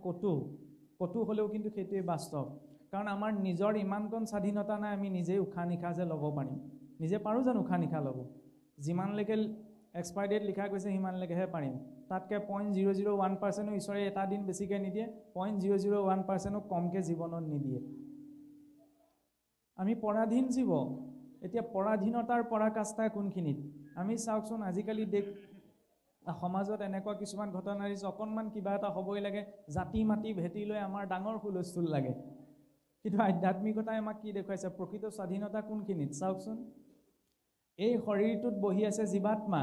কটু হ'লেও কিন্তু সেইটোৱে বাস্তৱ। কাৰণ আমাৰ নিজৰ ইমানকণ স্বাধীনতা নাই আমি নিজেই উশাহ নিশাহ যে ল'ব পাৰিম। নিজে পাৰোঁ জানো উশাহ নিশাহ ল'ব? যিমানলৈকে এক্সপায়াৰ ডেট লিখা গৈছে সিমানলৈকেহে পাৰিম। তাতকৈ 0.001% ঈশ্বৰে এটা দিন বেছিকৈ নিদিয়ে, 0.001% কমকৈ জীৱনত নিদিয়ে। আমি পৰাধীন জীৱ। এতিয়া পৰাধীনতাৰ পৰাকাষ্ঠা কোনখিনিত? আমি চাওকচোন আজিকালি সমাজত এনেকুৱা কিছুমান ঘটনা দিছে, অকণমান কিবা এটা হ'বই লাগে, জাতি মাতি ভেটি লৈ আমাৰ ডাঙৰ হুলস্থুল লাগে। কিন্তু আধ্যাত্মিকতাই আমাক কি দেখুৱাইছে? প্ৰকৃত স্বাধীনতা কোনখিনিত? চাওকচোন, এই শৰীৰটোত বহি আছে জীৱাত্মা।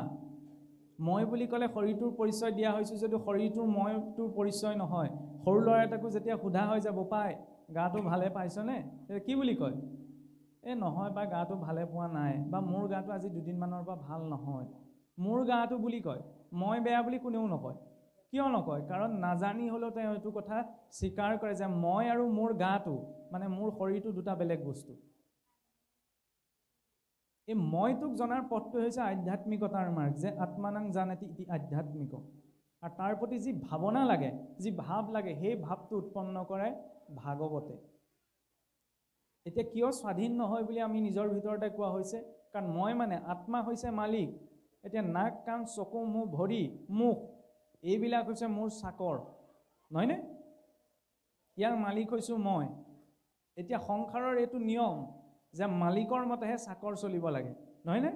মই বুলি ক'লে শৰীৰটোৰ পৰিচয় দিয়া হৈছোঁ যদিও শৰীৰটোৰ মইটোৰ পৰিচয় নহয়। সৰু ল'ৰা এটাকো যেতিয়া সোধা হয় যে বোপাই গাটো ভালে পাইছনে, কি বুলি কয়? নহয় বা গাটো ভালে পোৱা নাই, বা মোৰ গাটো আজি দুদিনমানৰ পৰা ভাল নহয়, মোৰ গাটো বুলি কয়। মই বেয়া বুলি কোনেও নকয়। কিয় নকয়? কাৰণ নাজানি হ'লেও তেওঁ এইটো কথা স্বীকাৰ কৰে যে মই আৰু মোৰ গাটো, মানে মোৰ শৰীৰটো দুটা বেলেগ বস্তু। এই মইটোক জনাৰ পথটো হৈছে আধ্যাত্মিকতাৰ মাৰ্গ, যে আত্মানাং জানাতি ইতি আধ্যাত্মিক। আৰু তাৰ প্ৰতি যি ভাৱনা লাগে, যি ভাৱ লাগে, সেই ভাৱটো উৎপন্ন কৰে ভাগৱতে। এতিয়া কিয় স্বাধীন নহয় বুলি আমি নিজৰ ভিতৰতে কোৱা হৈছে? কাৰণ মই মানে আত্মা হৈছে মালিক। এতিয়া নাক কাণ চকু মুখ ভৰি মুখ এইবিলাক হৈছে মোৰ চাকৰ, নহয়নে? ইয়াৰ মালিক হৈছোঁ মই। এতিয়া সংসাৰৰ এইটো নিয়ম যে মালিকৰ মতেহে চাকৰ চলিব লাগে, নহয়নে?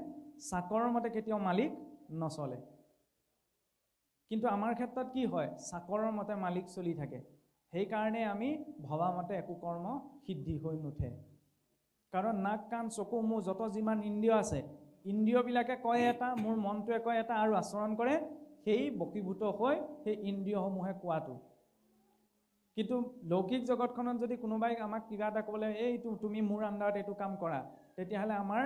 চাকৰৰ মতে কেতিয়াও মালিক নচলে। কিন্তু আমাৰ ক্ষেত্ৰত কি হয়? চাকৰৰ মতে মালিক চলি থাকে। সেইকাৰণে আমি ভবা মতে একো কৰ্ম সিদ্ধি হৈ নুঠে। কাৰণ নাক কাণ চকু মুখ যত যিমান ইন্দ্ৰিয় আছে, ইন্দ্ৰিয়বিলাকে কয় এটা, মোৰ মনটোৱে কয় এটা, আৰু আচৰণ কৰে সেই বশীভূত হৈ সেই ইন্দ্ৰিয়সমূহে কোৱাটো। কিন্তু লৌকিক জগতখনত যদি কোনোবাই আমাক কিবা এটা ক'বলৈ এইটো তুমি মোৰ আণ্ডাৰত এইটো কাম কৰা, তেতিয়াহ'লে আমাৰ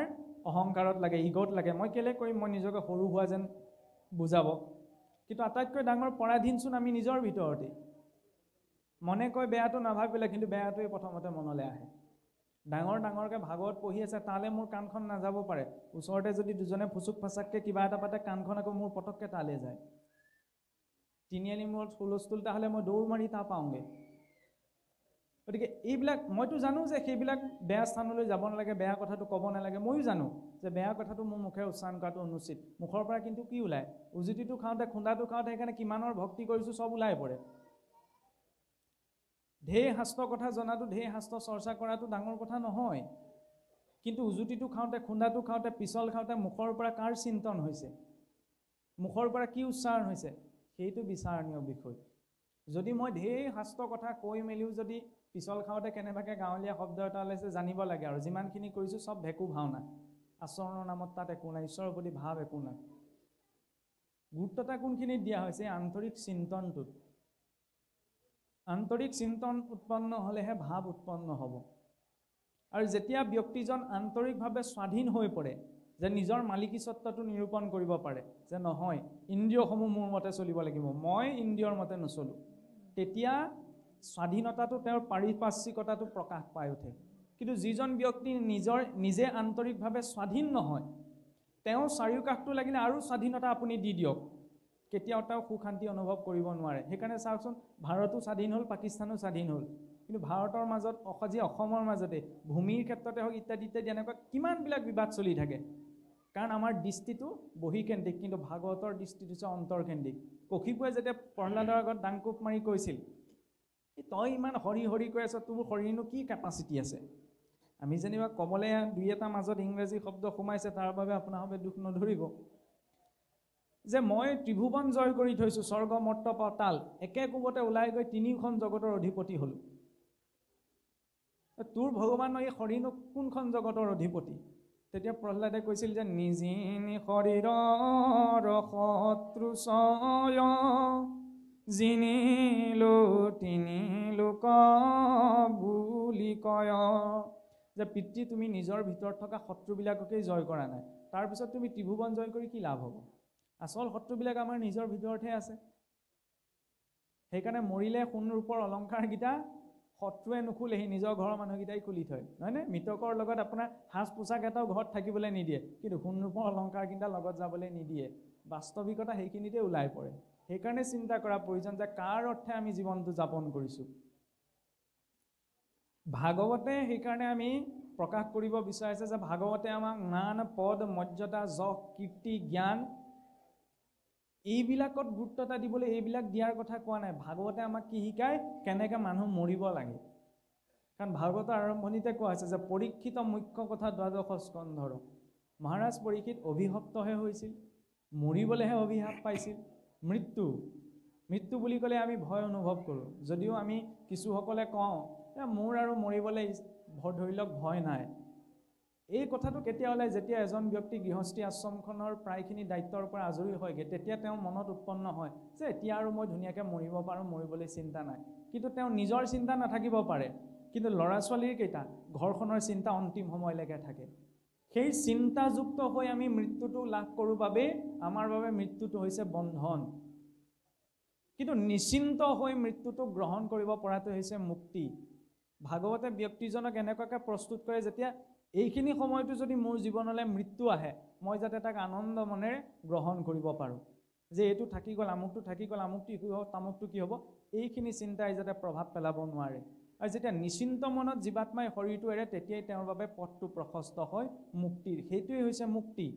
অহংকাৰত লাগে, ইগত লাগে। মই কেলে কৰিম? মই নিজকে সৰু হোৱা যেন বুজাব। কিন্তু আটাইতকৈ ডাঙৰ পৰাধীনচোন আমি নিজৰ ভিতৰতে। মনে কয় বেয়াটো নাভাবিলে, কিন্তু বেয়াটোৱে প্ৰথমতে মনলৈ আহে। ডাঙৰকৈ ভাগৱত পঢ়ি আছে, তালৈ মোৰ কাণখন নাযাব পাৰে। ওচৰতে যদি দুজনে ফুচুক ফাচাককৈ কিবা এটা পাতে, কাণখন আকৌ মোৰ পটককৈ তালৈ যায়। তিনিআলি মূৰত হুলস্থুল এটা হ'লে মই দৌৰ মাৰি তা পাওঁগৈ। গতিকে এইবিলাক মইতো জানো যে সেইবিলাক বেয়া স্থানলৈ যাব নালাগে, বেয়া কথাটো ক'ব নালাগে। ময়ো জানো যে বেয়া কথাটো মোৰ মুখেৰে উচ্চাৰণ কৰাটো অনুচিত। মুখৰ পৰা কিন্তু কি ওলায়? উজুতিটো খাওঁতে খুন্দাটো খাওঁতে সেইকাৰণে কিমানৰ ভক্তি কৰিছোঁ চব ওলাই পৰে। ঢেৰ শাস্ত্ৰ কথা জনাটো, ঢেৰ শাস্ত্ৰ চৰ্চা কৰাটো ডাঙৰ কথা নহয়। কিন্তু উজুতিটো খাওঁতে, খুন্দাটো খাওঁতে, পিছল খাওঁতে মুখৰ পৰা কাৰ চিন্তন হৈছে, মুখৰ পৰা কি উচ্চাৰণ হৈছে, সেইটো বিচাৰণীয় বিষয়। যদি মই ঢেৰ শাস্ত্ৰ কথা কৈ মেলিও যদি পিছল খাওঁতে কেনেবাকৈ গাঁৱলীয়া শব্দ এটা ওলাইছে, জানিব লাগে আৰু যিমানখিনি কৰিছোঁ চব ভেকু ভাওনা। আচৰণৰ নামত তাত একো নাই, ঈশ্বৰৰ প্ৰতি ভাৱ একো নাই। গুৰুত্বতা কোনখিনিত দিয়া হৈছে? আন্তৰিক চিন্তনটোত। আন্তৰিক চিন্তন উৎপন্ন হ'লেহে ভাৱ উৎপন্ন হ'ব। আৰু যেতিয়া ব্যক্তিজন আন্তৰিকভাৱে স্বাধীন হৈ পৰে, যে নিজৰ মালিকীস্বত্বটো নিৰূপণ কৰিব পাৰে, যে নহয় ইন্দ্ৰিয়সমূহ মোৰ মতে চলিব লাগিব, মই ইন্দ্ৰিয়ৰ মতে নচলোঁ, তেতিয়া স্বাধীনতাটো তেওঁৰ পাৰিপাৰ্শ্বিকতাটো প্ৰকাশ পাই উঠে। কিন্তু যিজন ব্যক্তি নিজে আন্তৰিকভাৱে স্বাধীন নহয়, তেওঁ চাৰিওকাষটো লাগিলে আৰু স্বাধীনতা আপুনি দি দিয়ক, কেতিয়াও তেওঁ সুখ শান্তি অনুভৱ কৰিব নোৱাৰে। সেইকাৰণে চাওকচোন, ভাৰতো স্বাধীন হ'ল, পাকিস্তানো স্বাধীন হ'ল, কিন্তু ভাৰতৰ মাজত যি অসমৰ মাজতে ভূমিৰ ক্ষেত্ৰতে হওক ইত্যাদি ইত্যাদি এনেকুৱা কিমানবিলাক বিবাদ চলি থাকে। কাৰণ আমাৰ দৃষ্টিটো বহিকেন্দ্ৰিক, কিন্তু ভাগৱতৰ দৃষ্টিটো হৈছে অন্তৰকেন্দ্ৰিক। কশিপুৰে যেতিয়া প্ৰহ্লাদৰ আগত ডাংকোপ মাৰি কৈছিল, তই ইমান হৰি হৰি কৈ আছ, তোৰ হৰিনো কি কেপাচিটি আছে? আমি যেনিবা ক'বলৈ দুই এটা মাজত ইংৰাজী শব্দ সোমাইছে, তাৰ বাবে আপোনালোকে দুখ নধৰিব। যে মই ত্ৰিভুৱন জয় কৰি থৈছোঁ, স্বৰ্গ মৰ্ত পাতাল, একে কোবতে ওলাই গৈ তিনিখন জগতৰ অধিপতি হ'লোঁ। তোৰ ভগৱানৰ এই হৰিনো কোনখন জগতৰ অধিপতি? তেতিয়া প্ৰহ্লাদে কৈছিল যে নিজিনি শৰীৰৰ শত্ৰু ছয়, জিনিলো তিনি লোক বুলি কয়। যে পিতৃ, তুমি নিজৰ ভিতৰত থকা শত্ৰুবিলাককেই জয় কৰা নাই, তাৰপিছত তুমি ত্ৰিভুৱন জয় কৰি কি লাভ হ'ব? আচল শত্ৰুবিলাক আমাৰ নিজৰ ভিতৰতহে আছে। সেইকাৰণে মৰিলে সোণ ৰূপৰ অলংকাৰকেইটা শত্ৰুৱে নুখুলেহি, নিজৰ ঘৰৰ মানুহকেইটাই খুলি থয়, নহয়নে? মৃতকৰ লগত আপোনাৰ সাজ পোছাক এটাও ঘৰত থাকিবলৈ নিদিয়ে, কিন্তু সোণ ৰূপৰ অলংকাৰকেইটা লগত যাবলৈ নিদিয়ে। বাস্তৱিকতা সেইখিনিতে ওলাই পৰে। সেইকাৰণে চিন্তা কৰা প্ৰয়োজন যে কাৰ অৰ্থে আমি জীৱনটো যাপন কৰিছোঁ। ভাগৱতে সেইকাৰণে আমি প্ৰকাশ কৰিব বিচাৰিছে যে ভাগৱতে আমাক মান পদ মৰ্যাদা যশ কীৰ্তি জ্ঞান এইবিলাকত গুৰুত্ব এটা দিবলৈ, এইবিলাক দিয়াৰ কথা কোৱা নাই। ভাগৱতে আমাক কি শিকায়? কেনেকৈ মানুহ মৰিব লাগে। কাৰণ ভাগৱতৰ আৰম্ভণিতে কোৱা হৈছে যে পৰীক্ষিত মুখ্য কথা দ্বাদশ স্কন্ধৰ। মহাৰাজ পৰীক্ষিত অভিশপ্তহে হৈছিল, মৰিবলৈহে অভিশাপ পাইছিল। মৃত্যু বুলি ক'লে আমি ভয় অনুভৱ কৰোঁ, যদিও আমি কিছুসকলে কওঁ মোৰ আৰু মৰিবলৈ ধৰি লওক ভয় নাই। এই কথাটো কেতিয়া ওলাই? যেতিয়া এজন ব্যক্তি গৃহস্থী আশ্ৰমখনৰ প্ৰায়খিনি দায়িত্বৰ পৰা আজৰি হয়গৈ, তেতিয়া তেওঁ মনত উৎপন্ন হয় যে এতিয়া আৰু মই ধুনীয়াকৈ মৰিব পাৰোঁ, মৰিবলৈ চিন্তা নাই। কিন্তু তেওঁ নিজৰ চিন্তা নাথাকিব পাৰে, কিন্তু ল'ৰা ছোৱালীৰ কেইটা ঘৰখনৰ চিন্তা অন্তিম সময়লৈকে থাকে। সেই চিন্তাযুক্ত হৈ আমি মৃত্যুটো লাভ কৰোঁ বাবে আমাৰ বাবে মৃত্যুটো হৈছে বন্ধন। কিন্তু নিশ্চিন্ত হৈ মৃত্যুটো গ্ৰহণ কৰিব পৰাটো হৈছে মুক্তি। ভাগৱতে ব্যক্তিজনক এনেকুৱাকৈ প্ৰস্তুত কৰে, যেতিয়া এইখিনি সময়তো যদি মোৰ জীৱনলৈ মৃত্যু আহে, মই যাতে তাক আনন্দ মনেৰে গ্ৰহণ কৰিব পাৰোঁ। যে এইটো থাকি গ'ল, আমুকটো থাকি গ'ল, আমুকটো কি হ'ব, তামুকটো কি হ'ব, এইখিনি চিন্তাই যাতে প্ৰভাৱ পেলাব নোৱাৰে। আৰু যেতিয়া নিশ্চিন্ত মনত জীৱাত্মাই শৰীৰটো এৰে, তেতিয়াই তেওঁৰ বাবে পথটো প্ৰশস্ত হয় মুক্তিৰ। সেইটোৱেই হৈছে মুক্তি।